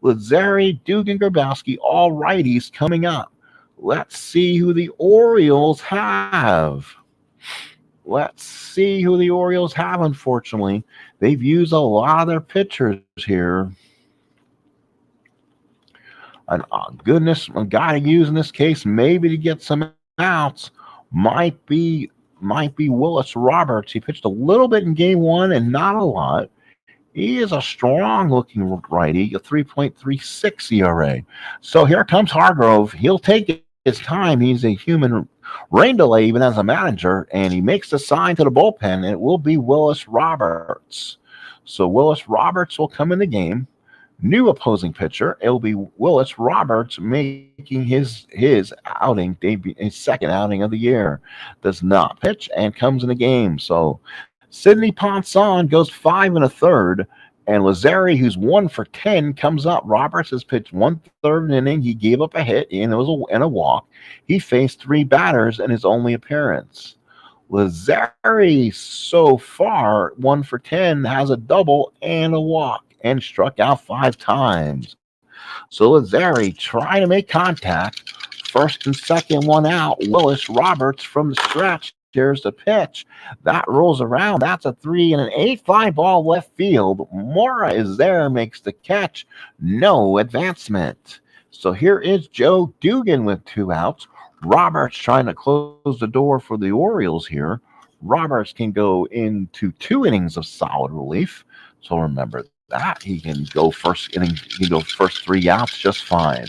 Lazzari, Dugan, Grabowski, all righties coming up. Let's see who the Orioles have. Unfortunately, they've used a lot of their pitchers here. And goodness, a guy to use in this case, maybe to get some outs, might be Willis Roberts. He pitched a little bit in game 1 and not a lot. He is a strong-looking righty, a 3.36 ERA. So here comes Hargrove. He'll take his time. He's a human rain delay even as a manager, and he makes the sign to the bullpen, and it will be Willis Roberts. So Willis Roberts will come in the game. New opposing pitcher. It'll be Willis Roberts making his outing debut, his second outing of the year. Does not pitch and comes in the game. So Sidney Ponson goes 5 1/3. And Lazzari, who's 1 for 10, comes up. Roberts has pitched 1/3 inning. He gave up a hit and it was a walk. He faced 3 batters in his only appearance. Lazzari so far 1 for 10 has a double and a walk and struck out 5 times. So Lazzari trying to make contact. First and second one out. Willis Roberts from the stretch. Here's the pitch. That rolls around. That's a 3 1/8 fly ball left field. Mora is there, makes the catch. No advancement. So here is Joe Dugan with 2 outs. Roberts trying to close the door for the Orioles here. Roberts can go into 2 innings of solid relief. So remember that. He can go first inning, he can go first 3 outs just fine.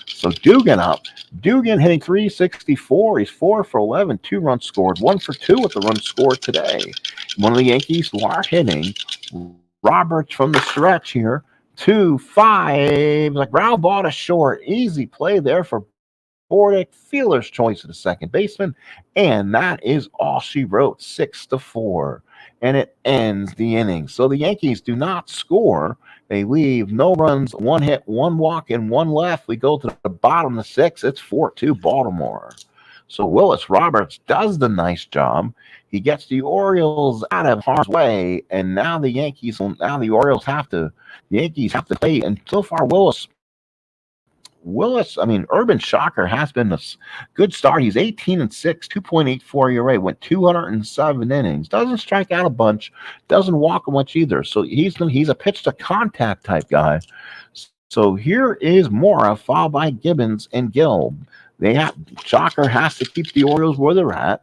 So Dugan up. Dugan hitting .364. He's 4 for 11, 2 runs scored, 1 for 2 with the run scored today. One of the Yankees who are hitting. Roberts from the stretch here. 2-5. A ground ball to short. Easy play there for Bordick. Fielder's choice of the second baseman. And that is all she wrote. 6-4. And it ends the inning. So the Yankees do not score. They leave no runs, 1 hit, 1 walk, and 1 left. We go to the bottom of the 6th. It's 4-2 Baltimore. So Willis Roberts does the nice job. He gets the Orioles out of harm's way, and now the Orioles have to play. And so far, Urban Shocker has been a good start. He's 18-6, 2.84 ERA, went 207 innings. Doesn't strike out a bunch, doesn't walk much either. So he's a pitch to contact type guy. So here is Mora, followed by Gibbons and Gill. Shocker has to keep the Orioles where they're at.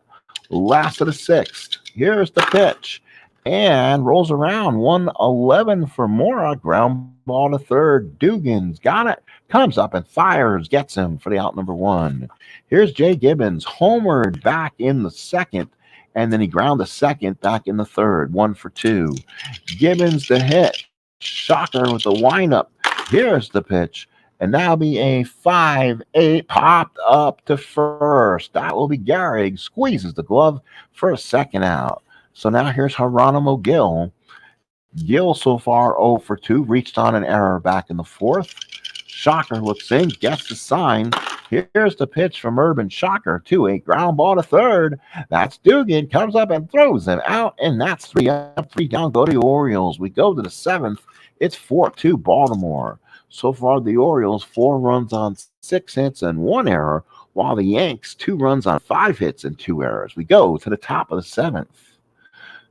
Last of the 6th. Here's the pitch. And rolls around. 1-11 for Mora. Ground ball to third. Dugan's got it. Comes up and fires. Gets him for the out number 1. Here's Jay Gibbons. Homered back in the 2nd. And then he ground the 2nd back in the 3rd. 1 for 2. Gibbons the hit. Shocker with the windup. Here's the pitch. And that'll be a 5-8 popped up to first. That will be Gehrig. Squeezes the glove for a 2nd out. So now here's Geronimo Gil. Gil so far 0 for 2. Reached on an error back in the 4th. Shocker looks in, gets the sign. Here's the pitch from Urban Shocker. 2-8 ground ball to 3rd. That's Dugan. Comes up and throws him out. And that's 3 up, 3 down. Go to the Orioles. We go to the 7th. It's 4-2 Baltimore. So far, the Orioles 4 runs on 6 hits and 1 error, while the Yanks 2 runs on 5 hits and 2 errors. We go to the top of the 7th.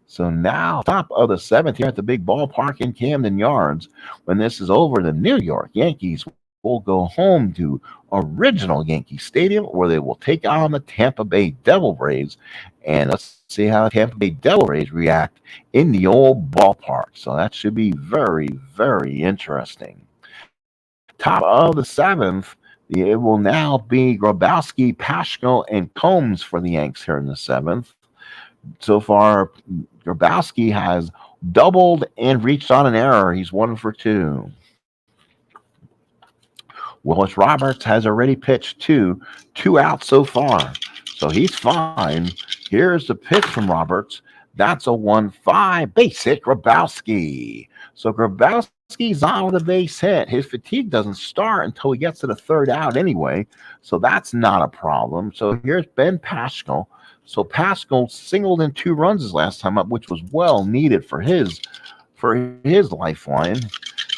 So now, top of the 7th here at the big ballpark in Camden Yards. When this is over, the New York Yankees will go home to original Yankee Stadium, where they will take on the Tampa Bay Devil Rays. And let's see how the Tampa Bay Devil Rays react in the old ballpark. So that should be very, very interesting. Top of the 7th, it will now be Grabowski, Paschal, and Combs for the Yanks here in the 7th. So far, Grabowski has doubled and reached on an error. He's 1 for 2. Willis Roberts has already pitched 2 outs so far. So he's fine. Here's the pitch from Roberts. That's a 1-5 base hit, Grabowski. So Grabowski's on with a base hit. His fatigue doesn't start until he gets to the 3rd out anyway. So that's not a problem. So here's Ben Paschal. So Paschal singled in 2 runs his last time up, which was well needed for his lifeline.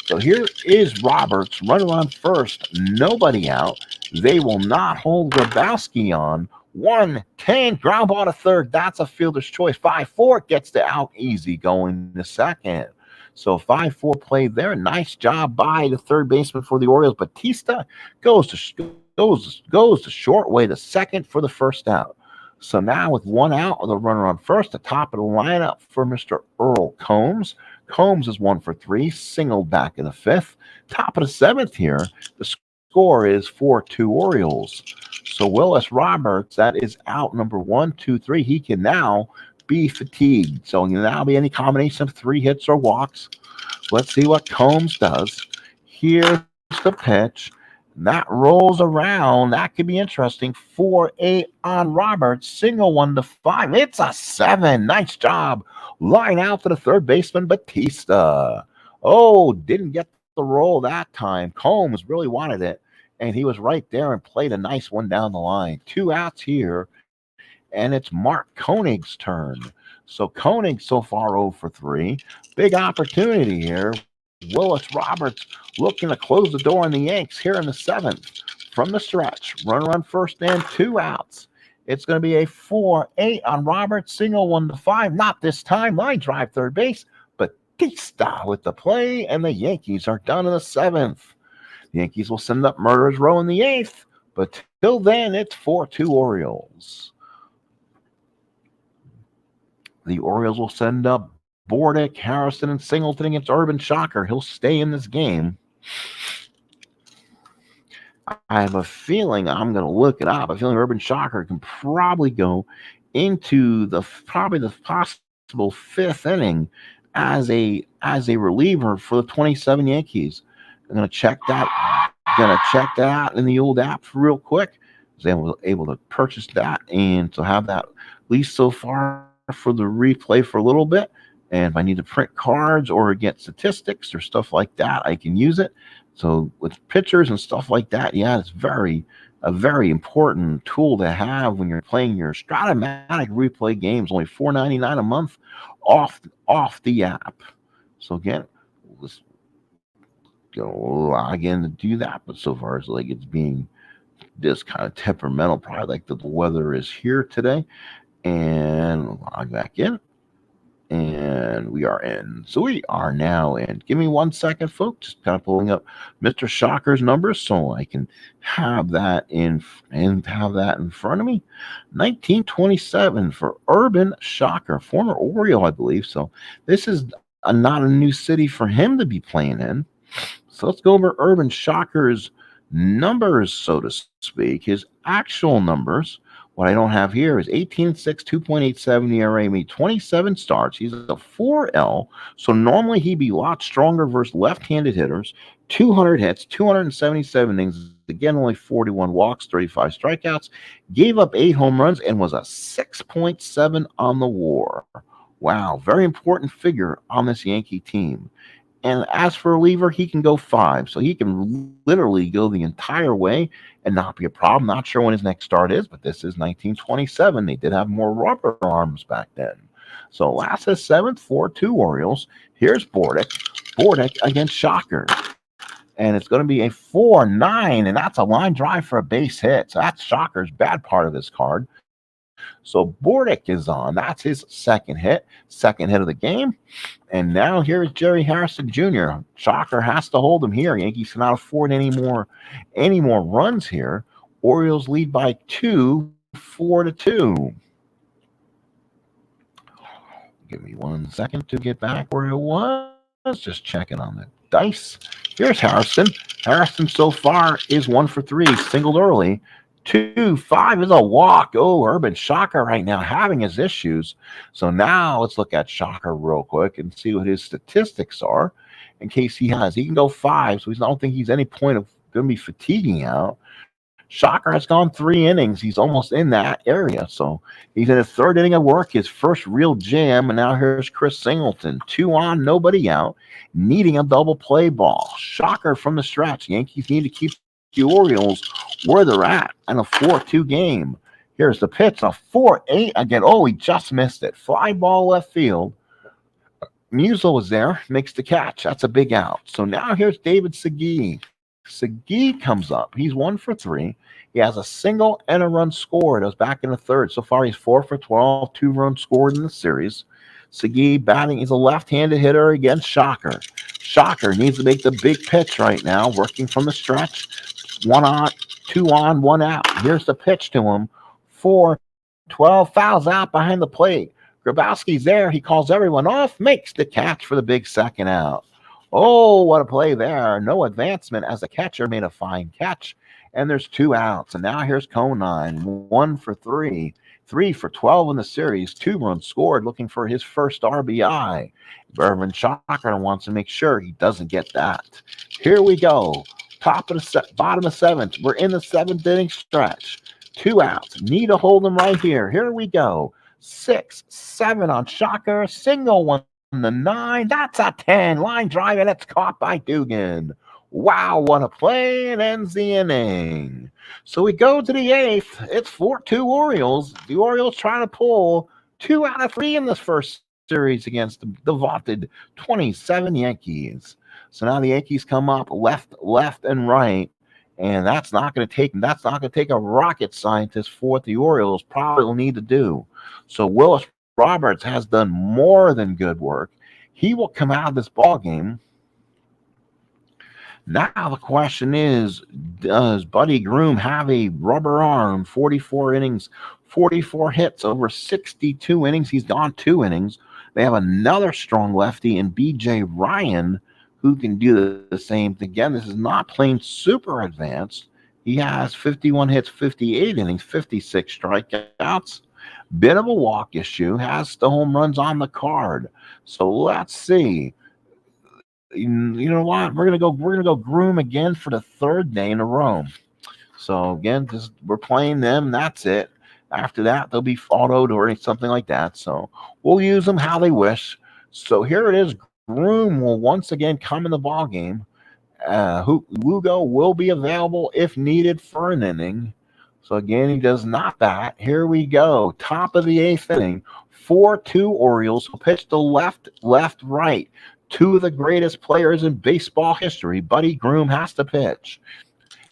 So here is Roberts running on first, nobody out. They will not hold Grabowski on. 1-10 ground ball to 3rd. That's a fielder's choice. 5-4 gets the out easy going to 2nd. So 5-4 play there. Nice job by the 3rd baseman for the Orioles. Batista goes to short way to 2nd for the 1st out. So now with 1 out, the runner on first, the top of the lineup for Mr. Earl Combs. Combs is 1 for 3, singled back in the 5th. Top of the 7th here, the score is 4-2 Orioles. So Willis Roberts, that is out number 1, 2, 3. He can now be fatigued. So he'll now be any combination of 3 hits or walks. Let's see what Combs does. Here's the pitch. That rolls around. That could be interesting. 4-8 on Roberts. Single 1-5. It's a 7. Nice job. Line out to the third baseman, Batista. Oh, didn't get the roll that time. Combs really wanted it, and he was right there and played a nice one down the line. 2 outs here, and it's Mark Koenig's turn. So Koenig so far 0 for 3. Big opportunity here. Willis Roberts looking to close the door on the Yanks here in the 7th. From the stretch, runner on first and 2 outs. It's going to be a 4-8 on Roberts. Single 1-5. Not this time. Line drive third base. Batista with the play, and the Yankees are done in the 7th. The Yankees will send up Murderers Row in the 8th, but till then, it's 4-2 Orioles. The Orioles will send up Bordick, Harrison, and Singleton against Urban Shocker. He'll stay in this game. I have a feeling, I'm going to look it up, I feel like Urban Shocker can probably go into the possible 5th inning as a reliever for the 27 Yankees. I'm going to check that. Out in the old app real quick. I was able to purchase that and to have that at least so far for the replay for a little bit. And if I need to print cards or get statistics or stuff like that, I can use it. So with pictures and stuff like that, yeah, it's a very important tool to have when you're playing your Stratomatic replay games. Only $4.99 a month off the app. So again, let's log in to do that. But so far as like it's being this kind of temperamental, probably like the weather is here today. And log back in. And we are in. So we are now in. Give me 1 second, folks. Just kind of pulling up Mr. Shocker's numbers so I can have that in front of me. 1927 for Urban Shocker, former Oriole, I believe. So this is not a new city for him to be playing in. So let's go over Urban Shocker's numbers, so to speak. His actual numbers. What I don't have here is 18-6, 2.87 ERA, made 27 starts. He's a 4L, so normally he'd be a lot stronger versus left-handed hitters. 200 hits, 277 innings, again only 41 walks, 35 strikeouts. Gave up 8 home runs and was a 6.7 on the WAR. Wow, very important figure on this Yankee team. And as for a reliever, he can go 5. So he can literally go the entire way and not be a problem. Not sure when his next start is, but this is 1927. They did have more rubber arms back then. So last is 7th, 4-2 Orioles. Here's Bordick. Bordick against Shocker. And it's going to be a 4-9, and that's a line drive for a base hit. So that's Shocker's bad part of this card. So Bordick is on. That's his second hit of the game. And now here's Jerry Harrison Jr. Shocker has to hold him here. Yankees cannot afford any more runs here. Orioles lead by 2, 4-2. Give me 1 second to get back where it was. Just checking on the dice. Here's Harrison. Harrison so far is 1 for 3, singled early. 2-5 is a walk. Oh, Urban Shocker right now having his issues. So now let's look at Shocker real quick and see what his statistics are in case he has. He can go 5, so I don't think he's any point of going to be fatiguing out. Shocker has gone 3 innings. He's almost in that area. So he's in his 3rd inning of work, his first real jam. And now here's Chris Singleton. 2 on, nobody out, needing a double play ball. Shocker from the stretch. Yankees need to keep the Orioles where they're at in a 4-2 game. Here's the pitch, a 4-8 again. Oh, he just missed it. Fly ball left field. Musial was there, makes the catch. That's a big out. So now here's David Segui. Segui comes up. He's 1 for 3. He has a single and a run scored. It was back in the 3rd. So far, he's 4 for 12, 2 runs scored in the series. Segui batting. He's a left-handed hitter against Shocker. Shocker needs to make the big pitch right now, working from the stretch. 1 on, 2 on, 1 out. Here's the pitch to him. 4-12, fouls out behind the plate. Grabowski's there. He calls everyone off, makes the catch for the big second out. Oh, what a play there. No advancement as the catcher made a fine catch. And there's 2 outs. And now here's Conine. 1 for 3. 3 for 12 in the series. 2 runs scored, looking for his first RBI. Irvin Shocker wants to make sure he doesn't get that. Here we go. Bottom of seventh. We're in the seventh inning stretch. 2 outs. Need to hold them right here. Here we go. 6, 7 on Shocker. Single one. The 9, that's a 10. Line drive, and it's caught by Dugan. Wow, what a play. It ends the inning. So we go to the 8th. It's 4-2 Orioles. The Orioles trying to pull 2 out of 3 in this first series against the vaunted 27 Yankees. So now the Yankees come up left, and right. And that's not going to take a rocket scientist for what the Orioles probably will need to do. So Willis Roberts has done more than good work. He will come out of this ball game. Now the question is, does Buddy Groom have a rubber arm? 44 innings, 44 hits over 62 innings. He's gone 2 innings. They have another strong lefty in B.J. Ryan who can do the same thing. Again, this is not playing super advanced. He has 51 hits, 58 innings, 56 strikeouts. Bit of a walk issue, has the home runs on the card. So let's see. You know what? We're gonna go Groom again for the 3rd day in a row. So again, we're playing them. That's it. After that, they'll be autoed or something like that. So we'll use them how they wish. So here it is. Groom will once again come in the ball game. Lugo will be available if needed for an inning. So again, he does not bat. Here we go. Top of the 8th inning. 4-2 Orioles will pitch to left, right. 2 of the greatest players in baseball history. Buddy Groom has to pitch.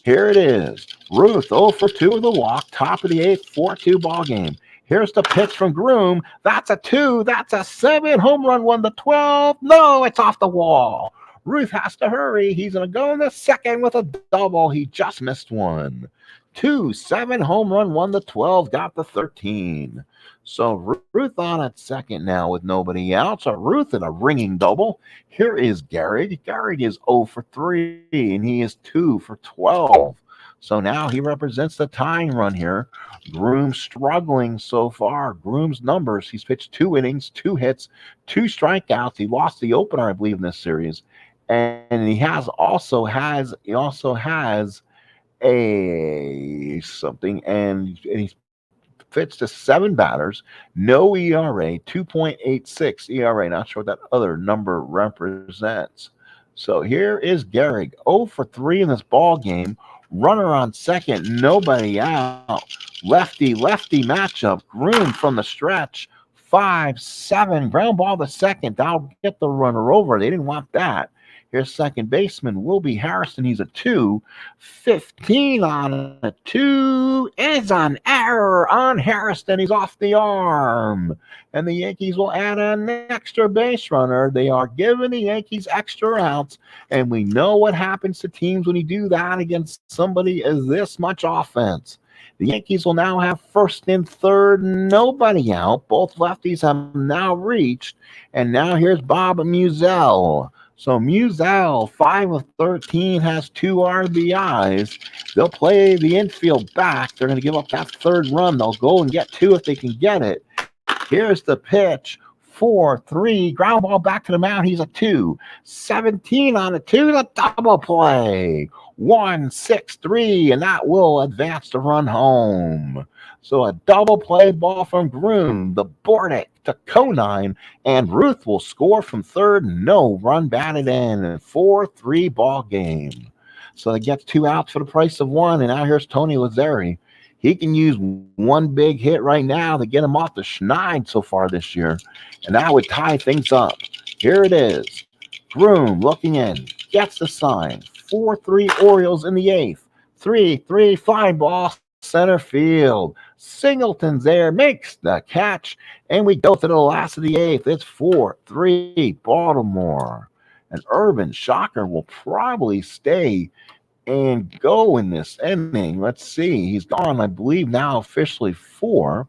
Here it is. Ruth 0 for 2 with a walk. Top of the 8th, 4-2 ball game. Here's the pitch from Groom. That's a 2. That's a 7. Home run 1 to 12. No, it's off the wall. Ruth has to hurry. He's going to go in the second with a double. He just missed one. 2, 7, home run 1 to 12. Got the 13. So Ruth on at second now with nobody out. So Ruth in a ringing double. Here is Gehrig. Gehrig is 0 for 3, and he is 2 for 12. So now he represents the tying run here. Groom struggling so far. Groom's numbers, he's pitched 2 innings, 2 hits, 2 strikeouts. He lost the opener, I believe, in this series. And he also has a something, and he's pitched to 7 batters, no ERA, 2.86 ERA. Not sure what that other number represents. So here is Gehrig, 0 for 3 in this ball game. Runner on second, nobody out. Lefty matchup. Groom from the stretch. 5-7. Ground ball to second. That'll get the runner over. They didn't want that. Here's second baseman Wilby Harrison. He's a 2. 15 on a 2 is an error on Harrison. He's off the arm. And the Yankees will add an extra base runner. They are giving the Yankees extra outs. And we know what happens to teams when you do that against somebody as this much offense. The Yankees will now have first and third, nobody out. Both lefties have now reached. And now here's Bob Musial. So Musial, 5 of 13, has 2 RBIs. They'll play the infield back. They're going to give up that 3rd run. They'll go and get 2 if they can get it. Here's the pitch. 4-3. Ground ball back to the mound. He's a 2. 17 on a 2. The double play. 1-6-3, and that will advance the run home. So a double play ball from Groom, the Bordick to Conine, and Ruth will score from third. No run batted in. 4-3 ball game. So they get 2 outs for the price of 1, and now here's Tony Lazzeri. He can use one big hit right now to get him off the schneid so far this year, and that would tie things up. Here it is. Groom looking in, gets the sign. 4-3 Orioles in the 8th. 3-3 fly ball center field. Singleton's there, makes the catch, and we go to the last of the 8th. It's 4-3 Baltimore. And Urban Shocker will probably stay and go in this inning. Let's see. He's gone, I believe, now officially 4.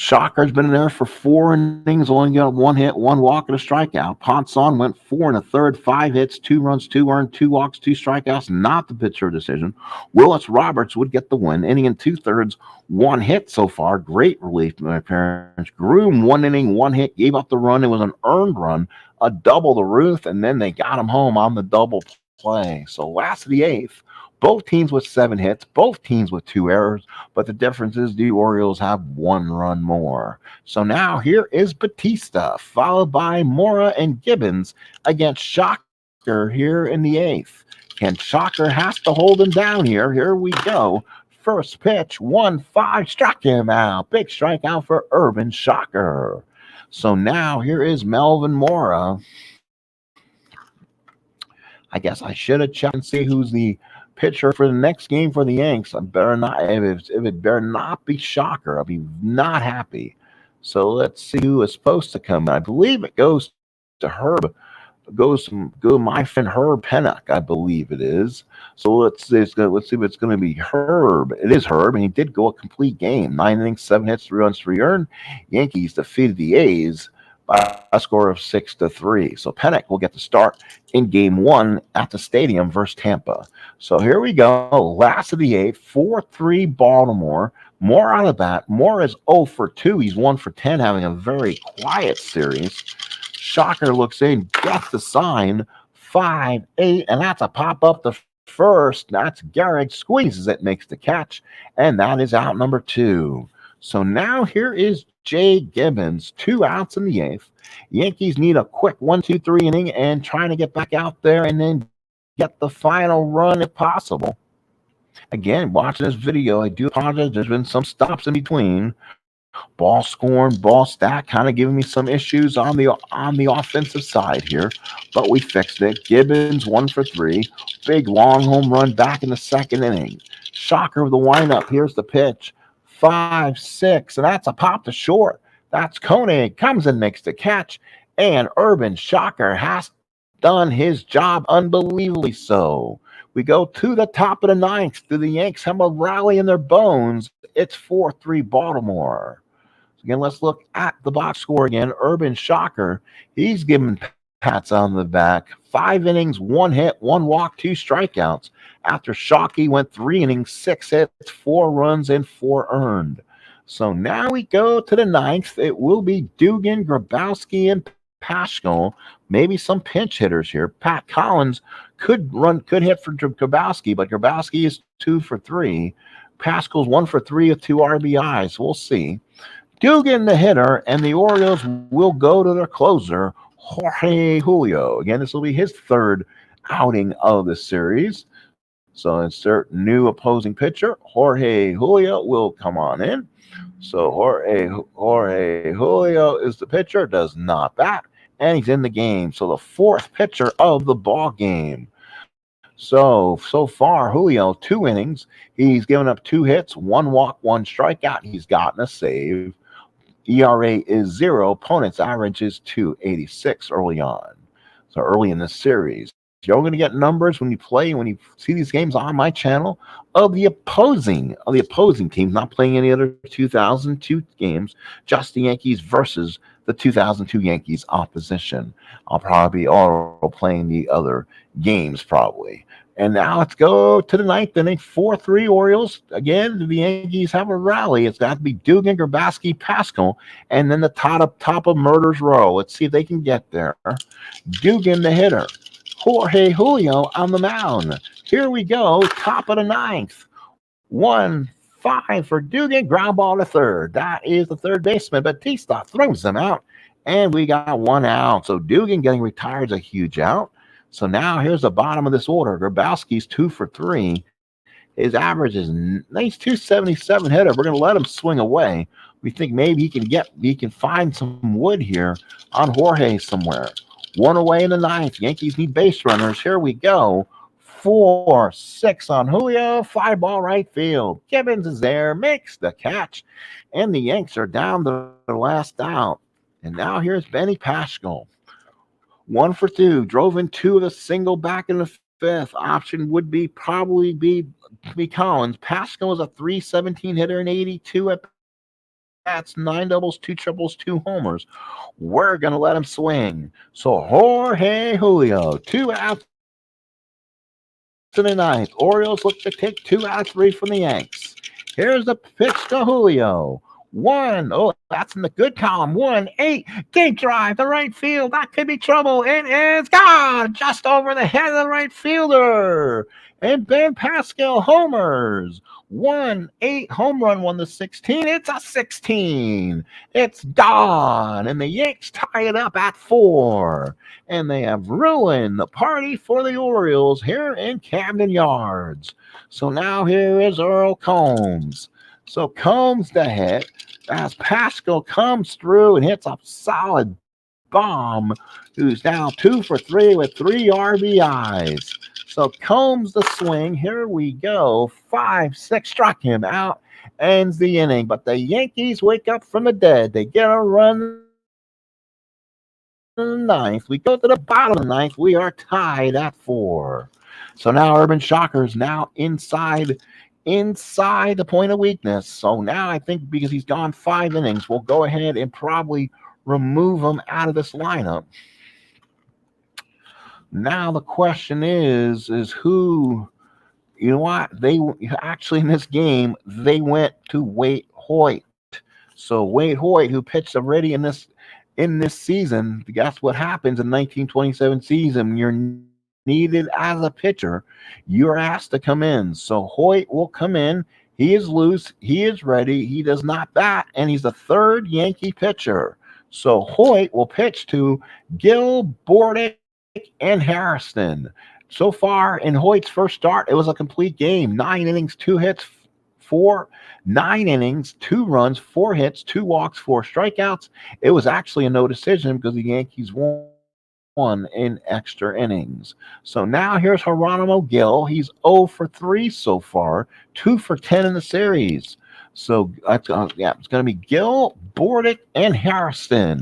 Shocker's been in there for 4 innings, only got 1 hit, 1 walk, and a strikeout. Ponson went 4 1/3, 5 hits, 2 runs, 2 earned, 2 walks, 2 strikeouts. Not the pitcher decision. Willis Roberts would get the win, inning and 2/3, 1 hit so far. Great relief from my parents. Groom 1 inning, 1 hit, gave up the run. It was an earned run, a double to Ruth, and then they got him home on the double play. So last of the eighth. Both teams with 7 hits, both teams with 2 errors, but the difference is the Orioles have 1 run more. So now here is Batista, followed by Mora and Gibbons against Shocker here in the eighth. And Shocker has to hold him down here. Here we go. First pitch, 1-5, struck him out. Big strikeout for Urban Shocker. So now here is Melvin Mora. I guess I should have checked and see who's the pitcher for the next game for the Yanks. I better not. If it better not be Shocker, I'll be not happy. So let's see who is supposed to come. I believe it goes to Herb. Go my friend Herb Pennock, I believe it is. So let's see if it's going to be Herb. It is Herb, and he did go a complete game. 9 innings, 7 hits, 3 runs, 3 earned. Yankees defeated the A's by a score of 6-3. So Pennock will get the start in game 1 at the stadium versus Tampa. So here we go. Last of the eighth, 4-3 Baltimore. Moore out of bat. Moore is 0 for 2. He's 1 for 10, having a very quiet series. Shocker looks in, gets the sign, 5-8, and that's a pop up the first. That's Garrett, squeezes it, makes the catch, and that is out number 2. So now here is Jay Gibbons, 2 outs in the eighth. Yankees need a quick 1-2-3 inning and trying to get back out there and then get the final run if possible. Again, watching this video, I do apologize. There's been some stops in between. Ball scoring, ball stack, kind of giving me some issues on the offensive side here, but we fixed it. Gibbons 1 for 3, big long home run back in the second inning. Shocker with the windup. Here's the pitch, 5-6, and that's a pop to short. That's Koenig, comes and makes the catch, and Urban Shocker has done his job unbelievably so. We go to the top of the ninth. Do the Yanks have a rally in their bones? It's 4-3 Baltimore. So again, let's look at the box score again. Urban Shocker, he's given pats on the back. 5 innings, 1 hit, 1 walk, 2 strikeouts. After Shawkey went 3 innings, 6 hits, 4 runs, and 4 earned. So now we go to the ninth. It will be Dugan, Grabowski, and Pascal. Maybe some pinch hitters here. Pat Collins could hit for Grabowski, but Grabowski is 2 for 3. Pascal's 1 for 3 with 2 RBIs. We'll see. Dugan the hitter, and the Orioles will go to their closer, Jorge Julio. Again, this will be his 3rd outing of the series. So insert new opposing pitcher. Jorge Julio will come on in. So Jorge Julio is the pitcher, does not bat, and he's in the game. So the 4th pitcher of the ball game. So far, Julio, 2 innings. He's given up 2 hits, 1 walk, 1 strikeout. He's gotten a save. ERA is 0. Opponent's average is 2.86 early on. So early in the series. You're going to get numbers when you see these games on my channel of the opposing teams, not playing any other 2002 games, just the Yankees versus the 2002 Yankees opposition. I'll probably be auto playing the other games probably. And now let's go to the ninth inning. 4-3 Orioles. Again, the Yankees have a rally. It's got to be Dugan, Grabowski, Pascal, and then the top of Murder's Row. Let's see if they can get there. Dugan, the hitter. Jorge Julio on the mound. Here we go. Top of the ninth. 1-5 for Dugan. Ground ball to third. That is the third baseman. Batista throws them out. And we got 1 out. So Dugan getting retired is a huge out. So now here's the bottom of this order. Grabowski's 2 for 3. His average is nice 277 hitter. We're going to let him swing away. We think maybe he can find some wood here on Jorge somewhere. 1 away in the ninth. Yankees need base runners. Here we go. 4-6 on Julio. Fly ball right field. Gibbons is there. Makes the catch. And the Yanks are down to their last out. And now here's Benny Pascal. 1 for 2. Drove in 2 with a single back in the 5th. Option would probably be Collins. Pascal is a 317 hitter and 82 at hats, 9 doubles, 2 triples, 2 homers. We're going to let him swing. So Jorge Julio, 2 outs in the ninth. Orioles look to take 2 out of 3 from the Yanks. Here's the pitch to Julio. 1. Oh, that's in the good column. 1-8. Deep drive to right field. That could be trouble. It is gone. Just over the head of the right fielder. And Ben Pascal homers. 1-8 home run won the 16. It's a 16. It's gone. And the Yanks tie it up at 4. And they have ruined the party for the Orioles here in Camden Yards. So now here is Earl Combs. So Combs the hit as Pascal comes through and hits a solid bomb, who's now 2 for 3 with 3 RBIs. So Combs the swing. Here we go. 5-6 struck him out, ends the inning. But the Yankees wake up from the dead. They get a run in the ninth. We go to the bottom of the ninth. We are tied at 4. So now Urban Shawker's now inside the point of weakness. So now I think because he's gone 5 innings, we'll go ahead and probably remove him out of this lineup. Now the question is who, you know what? They actually in this game, they went to Wade Hoyt. So Wade Hoyt, who pitched already in this season, guess what happens in 1927 season? You're needed as a pitcher, you're asked to come in. So Hoyt will come in. He is loose. He is ready. He does not bat, and he's the 3rd Yankee pitcher. So Hoyt will pitch to Gill, Bordick, and Harrison. So far in Hoyt's first start, it was a complete game. 9 innings, 2 hits, 9 innings, 2 runs, 4 hits, 2 walks, 4 strikeouts. It was actually a no decision because the Yankees won in extra innings. So now here's Geronimo Gil. He's 0 for 3 so far, 2 for 10 in the series. So it's going to be Gil, Bordick, and Harrison.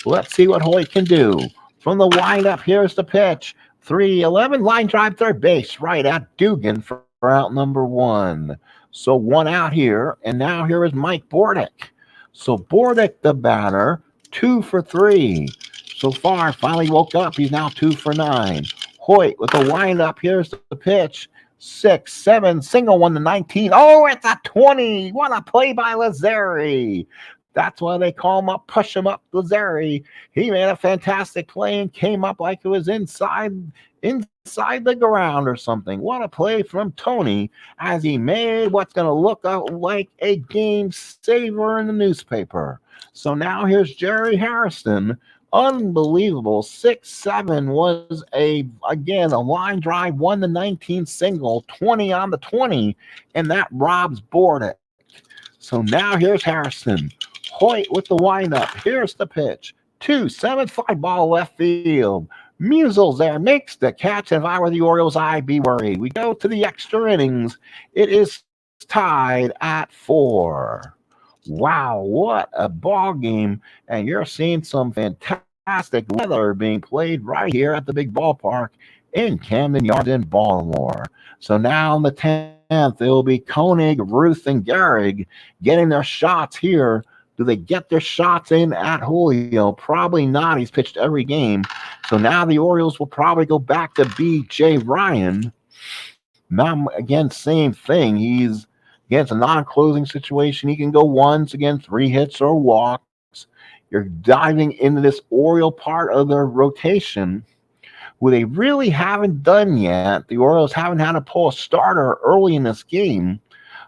Let's see what Hoyt can do. From the windup, here's the pitch. 3-11, line drive third base, right at Dugan for out number 1. So 1 out here, and now here is Mike Bordick. So Bordick, the batter, 2 for 3. So far, finally woke up. He's now 2 for 9. Hoyt with the windup. Here's the pitch. 6-7, single 1 to 19. Oh, it's a 20. What a play by Lazzeri. That's why they call him up, push him up, Lazzeri. He made a fantastic play and came up like it was inside the ground or something. What a play from Tony as he made what's going to look like a game saver in the newspaper. So now here's Jerry Harrison. Unbelievable. 6-7 was a line drive, 1 to 19 single, 20 on the 20, and that robs Bordick. So now here's Harrison. Hoyt with the windup. Here's the pitch. 2-7 fly ball left field. Musels there makes the catch. And if I were the Orioles, I'd be worried. We go to the extra innings. It is tied at 4. Wow, what a ball game. And you're seeing some fantastic weather being played right here at the big ballpark in Camden Yards in Baltimore. So now in the 10th, it will be Koenig, Ruth, and Gehrig getting their shots here. Do they get their shots in at Julio? Probably not. He's pitched every game. So now the Orioles will probably go back to B.J. Ryan. Now, again, same thing. He's against a non-closing situation. He can go once, again, 3 hits or walks. You're diving into this Oriole part of their rotation where they really haven't done yet. The Orioles haven't had to pull a starter early in this game.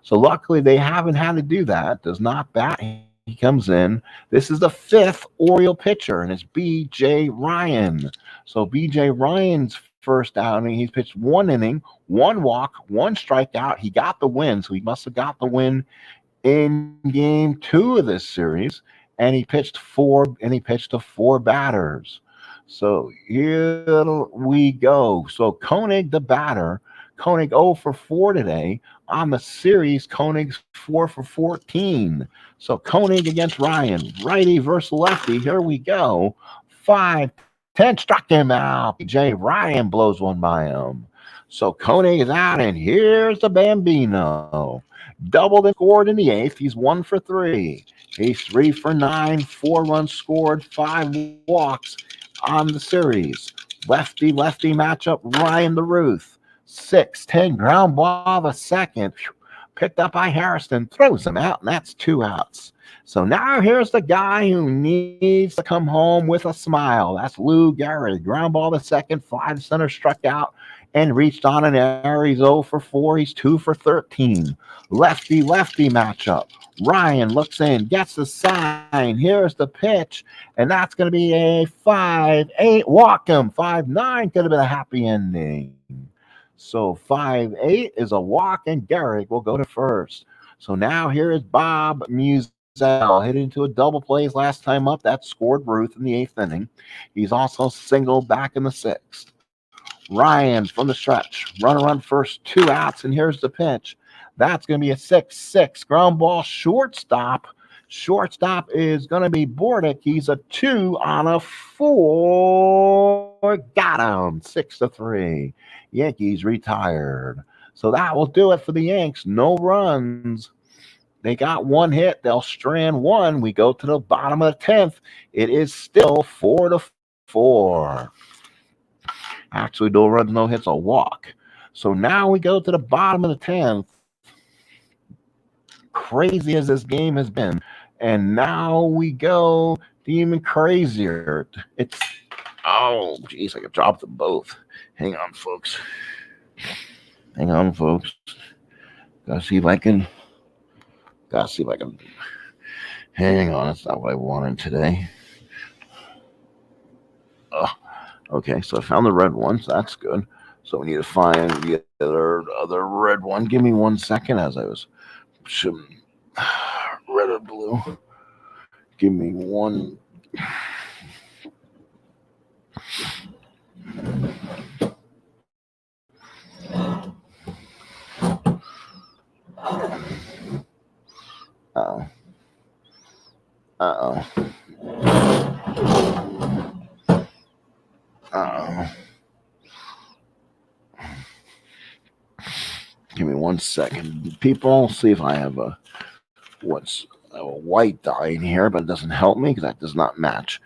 So luckily they haven't had to do that. Does not bat. He comes in. This is the 5th Oriole pitcher, and it's B.J. Ryan. So B.J. Ryan's first outing, he's pitched 1 inning, 1 walk, 1 strikeout. He got the win, so he must have got the win in game 2 of this series. And he pitched to 4 batters. So here we go. So Koenig, the batter. Koenig 0 for 4 today. On the series, Koenig's 4 for 14. So Koenig against Ryan. Righty versus lefty. Here we go. 5-10 struck him out. B.J. Ryan blows one by him. So Koenig is out, and here's the Bambino. Doubled and scored in the eighth. He's 1 for 3. He's 3 for 9, 4 runs scored, 5 walks on the series. Lefty matchup, Ryan the Ruth. 6-10 ground ball the second. Picked up by Harrison, throws him out, and that's 2 outs. So now here's the guy who needs to come home with a smile. That's Lou Gehrig. Ground ball the second, fly to center, struck out, and reached on an error. He's 0 for 4. He's 2 for 13. Lefty matchup. Ryan looks in, gets the sign. Here's the pitch, and that's going to be a 5-8. Walk him. 5-9 could have been a happy ending. So 5-8 is a walk, and Gehrig will go to first. So now here is Bob Musial. Hit into a double plays last time up. That scored Ruth in the 8th inning. He's also singled back in the 6th. Ryan from the stretch. Run first, 2 outs, and here's the pitch. That's going to be a 6-6 ground ball shortstop. Shortstop is going to be Bordick. He's a 2 on a 4. Got him. 6-3. Yankees retired. So that will do it for the Yanks. No runs. They got 1 hit. They'll strand 1. We go to the bottom of the 10th. It is still 4-4. Actually, no runs, no hits, a walk. So now we go to the bottom of the 10th. Crazy as this game has been. And now we go to even crazier. Oh, geez, I could drop them both. Hang on, folks. Gotta see if I can. Hang on, that's not what I wanted today. Oh, okay, so I found the red one, so that's good. So we need to find the other red one. Give me 1 second as I was red or blue. Give me one. Give me 1 second, people. See if I have a white dye in here, but it doesn't help me because that does not match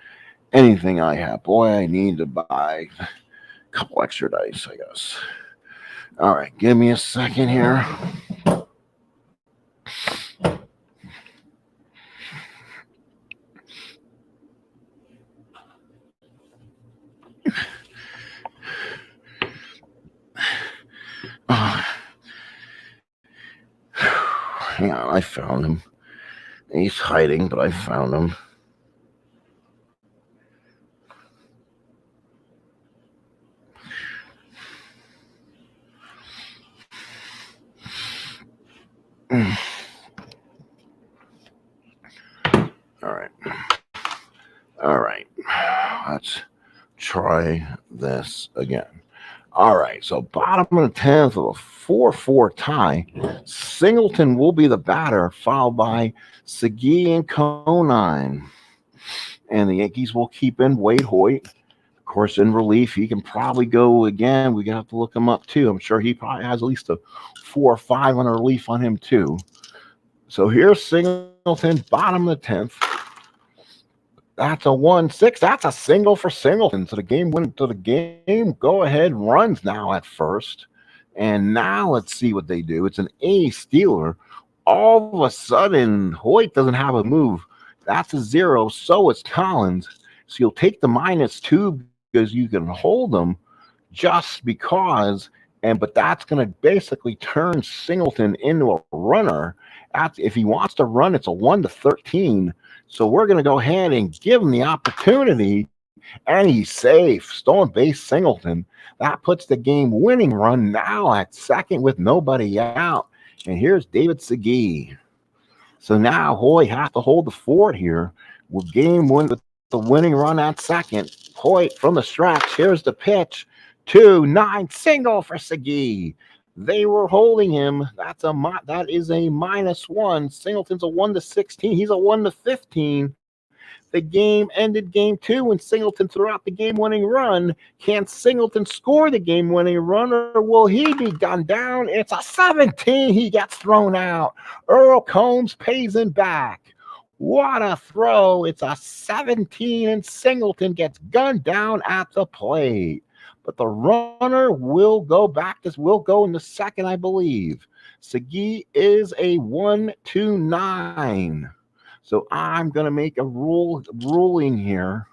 anything I have. Boy, I need to buy a couple extra dice, I guess. All right, give me a second here. Hang on, I found him. He's hiding, but I found him. All right. Let's try this again. All right, so bottom of the 10th of a 4-4 tie. Singleton will be the batter, followed by Segui and Conine. And the Yankees will keep in Wade Hoyt. Of course, in relief, he can probably go again. We're going to have to look him up, too. I'm sure he probably has at least a 4 or 5 on a relief on him, too. So here's Singleton, bottom of the 10th. That's a 1-6. That's a single for Singleton. So the game went to the game. Go ahead runs now at first. And now let's see what they do. It's an A stealer. All of a sudden, Hoyt doesn't have a move. That's a 0. So it's Collins. So you'll take the -2 because you can hold them just because. But that's going to basically turn Singleton into a runner. If he wants to run, it's a 1-13. So we're going to go ahead and give him the opportunity, and he's safe. Stolen base Singleton. That puts the game-winning run now at second with nobody out. And here's David Segui. So now Hoyt has to hold the fort here. With game win with the winning run at second. Hoyt from the stretch. Here's the pitch. 2-9 single for Segui. They were holding him. That is a -1. Singleton's a 1-16. He's a 1-15. The game ended game 2 when Singleton threw out the game-winning run. Can Singleton score the game-winning run, or will he be gunned down? It's a 17. He gets thrown out. Earl Combs pays him back. What a throw. It's a 17, and Singleton gets gunned down at the plate. But the runner will go back. This will go in the second, I believe. Shawkey is a 1-2-9. So I'm going to make a ruling here.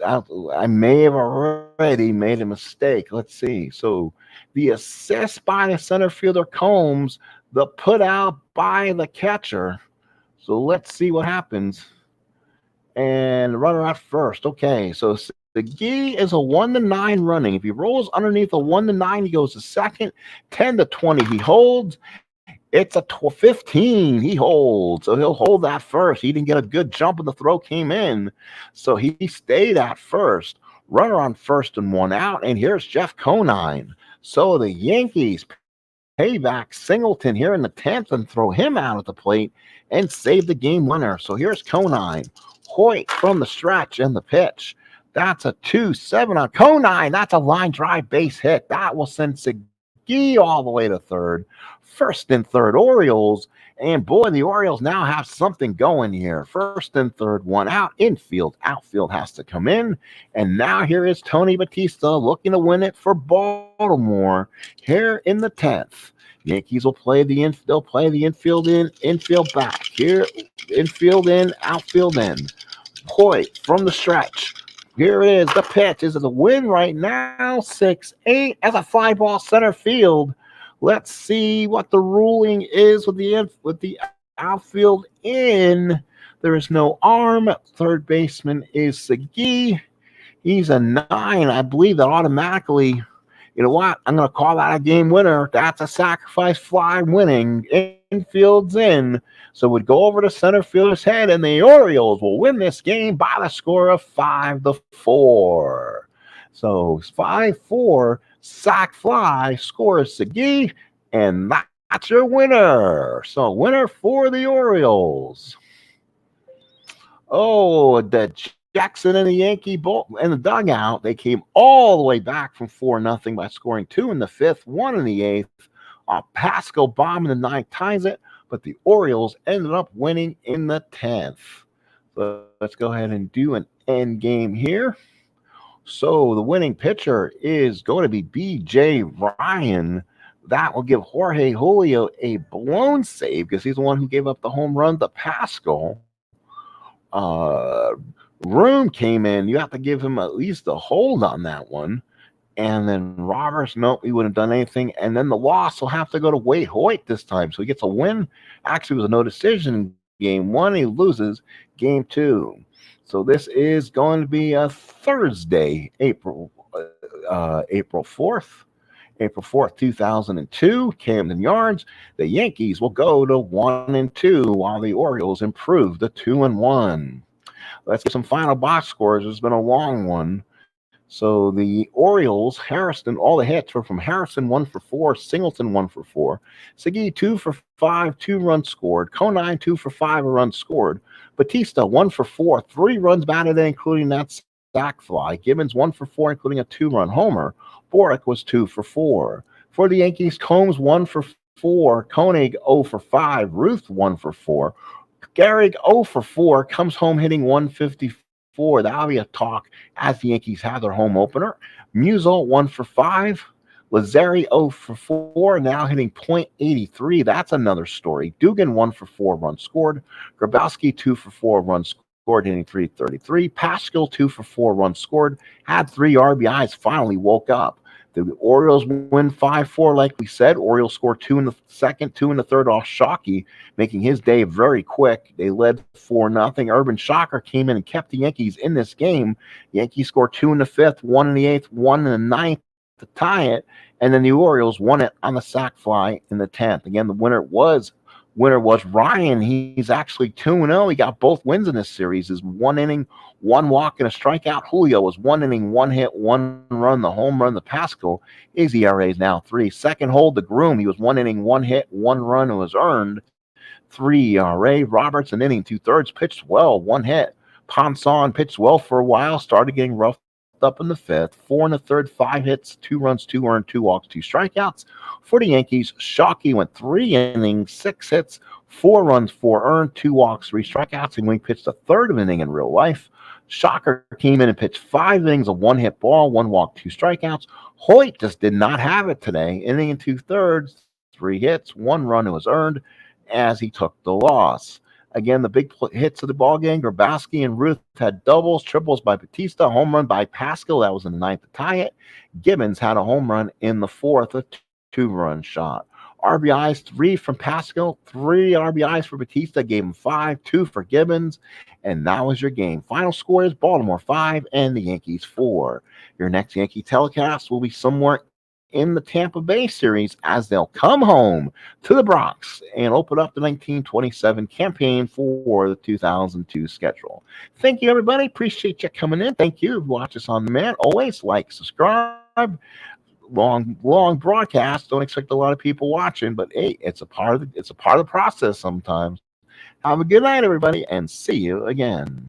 I may have already made a mistake. Let's see. So the assist by the center fielder Combs, the put out by the catcher. So let's see what happens. And runner at first. Okay, so Shawkey is a 1-9 running. If he rolls underneath a 1-9, he goes to second. 10-20, he holds. It's a 15. He holds. So he'll hold that first. He didn't get a good jump and the throw came in. So he stayed at first. Runner on first and 1 out. And here's Jeff Conine. So the Yankees pay back Singleton here in the 10th and throw him out at the plate and save the game winner. So here's Conine. Hoyt from the stretch and the pitch. That's a 2-7 on Conine. That's a line drive base hit. That will send Shawkey all the way to third. First and third Orioles. And boy, the Orioles now have something going here. First and third, 1 out. Infield, outfield has to come in. And now here is Tony Batista looking to win it for Baltimore here in the 10th. Yankees will play the infield in, infield back. Here, infield in, outfield in. Hoyt from the stretch. Here it is. The pitch is a win right now. 6-8 as a fly ball center field. Let's see what the ruling is with the outfield in. There is no arm. Third baseman is Shawkey. He's a 9. I believe that automatically, you know what? I'm going to call that a game winner. That's a sacrifice fly winning. Infield's in. So we'd go over to center fielder's head, and the Orioles will win this game by the score of 5-4. So 5-4. Sack fly scores Shawkey, and that's your winner. So winner for the Orioles. Oh, the Jackson and the Yankee in the dugout. They came all the way back from 4-0 by scoring 2 in the 5th, 1 in the 8th. A Pascal bomb in the 9th ties it, but the Orioles ended up winning in the 10th. So let's go ahead and do an end game here. So the winning pitcher is going to be B.J. Ryan. That will give Jorge Julio a blown save because he's the one who gave up the home run to Pascal. Room came in. You have to give him at least a hold on that one. And then Roberts, nope, he wouldn't have done anything. And then the loss will have to go to Wade Hoyt this time. So he gets a win. Actually, it was a no decision in game 1. He loses game 2. So this is going to be a Thursday, April 4th. April 4th, 2002, Camden Yards. The Yankees will go to 1-2 while the Orioles improve to 2-1. Let's get some final box scores. It's been a long one. So the Orioles, Harrison, all the hits were from Harrison, 1 for 4, Singleton, 1 for 4, Shawkey, 2 for 5, 2 runs scored, Conine, 2 for 5, a run scored, Batista, 1 for 4, 3 runs batted in, including that sac fly, Gibbons, 1 for 4, including a 2-run homer, Boric was 2 for 4. For the Yankees, Combs, 1 for 4, Koenig, 0 for 5, Ruth, 1 for 4, Gehrig, 0 for 4, comes home hitting 154. That'll be a talk as the Yankees have their home opener. Musial, 1 for 5. Lazzeri, 0 for 4, now hitting .83. That's another story. Dugan, 1 for 4, runs scored. Grabowski, 2 for 4, runs scored, hitting .333. Pascal, 2 for 4, runs scored. Had 3 RBIs, finally woke up. The Orioles win 5-4, like we said. Orioles score 2 in the second, 2 in the third off Shawkey, making his day very quick. They led 4-0. Urban Shocker came in and kept the Yankees in this game. Yankees scored 2 in the 5th, 1 in the 8th, 1 in the 9th to tie it. And then the Orioles won it on the sac fly in the 10th. Again, the winner was Ryan. He's actually 2-0. He got both wins in this series. Is 1 inning, 1 walk, and a strikeout. Julio was 1 inning, 1 hit, 1 run. The home run, the Pascal. His ERA is now 3. Second hold, the Groom. He was 1 inning, 1 hit, 1 run, and was earned 3 ERA. Roberts, an inning, 2/3, pitched well, 1 hit. Ponson pitched well for a while, started getting roughed up in the fifth. 4 in the third, 5 hits, 2 runs, 2 earned, 2 walks, 2 strikeouts. For the Yankees, Shawkey went 3 innings, 6 hits, 4 runs, 4 earned, 2 walks, 3 strikeouts, and when he pitched a third of an inning in real life. Shocker came in and pitched 5 innings of 1 hit ball, 1 walk, 2 strikeouts. Hoyt just did not have it today. Inning and 2/3, 3 hits, 1 run was earned as he took the loss. Again, the big hits of the ball game, Grabowski and Ruth had doubles, triples by Batista, home run by Pascal. That was in the ninth to tie it. Gibbons had a home run in the fourth, a 2-run shot. RBIs, 3 from Pascal, 3 RBIs for Batista, gave him 5, 2 for Gibbons, and that was your game. Final score is Baltimore 5 and the Yankees 4. Your next Yankee telecast will be somewhere in the Tampa Bay series as they'll come home to the Bronx and open up the 1927 campaign for the 2002 schedule. Thank you, everybody. Appreciate you coming in. Thank you. Watch us on demand. Always like, subscribe. Long broadcast. Don't expect a lot of people watching, but hey, it's a part of the process sometimes. Have a good night, everybody, and see you again.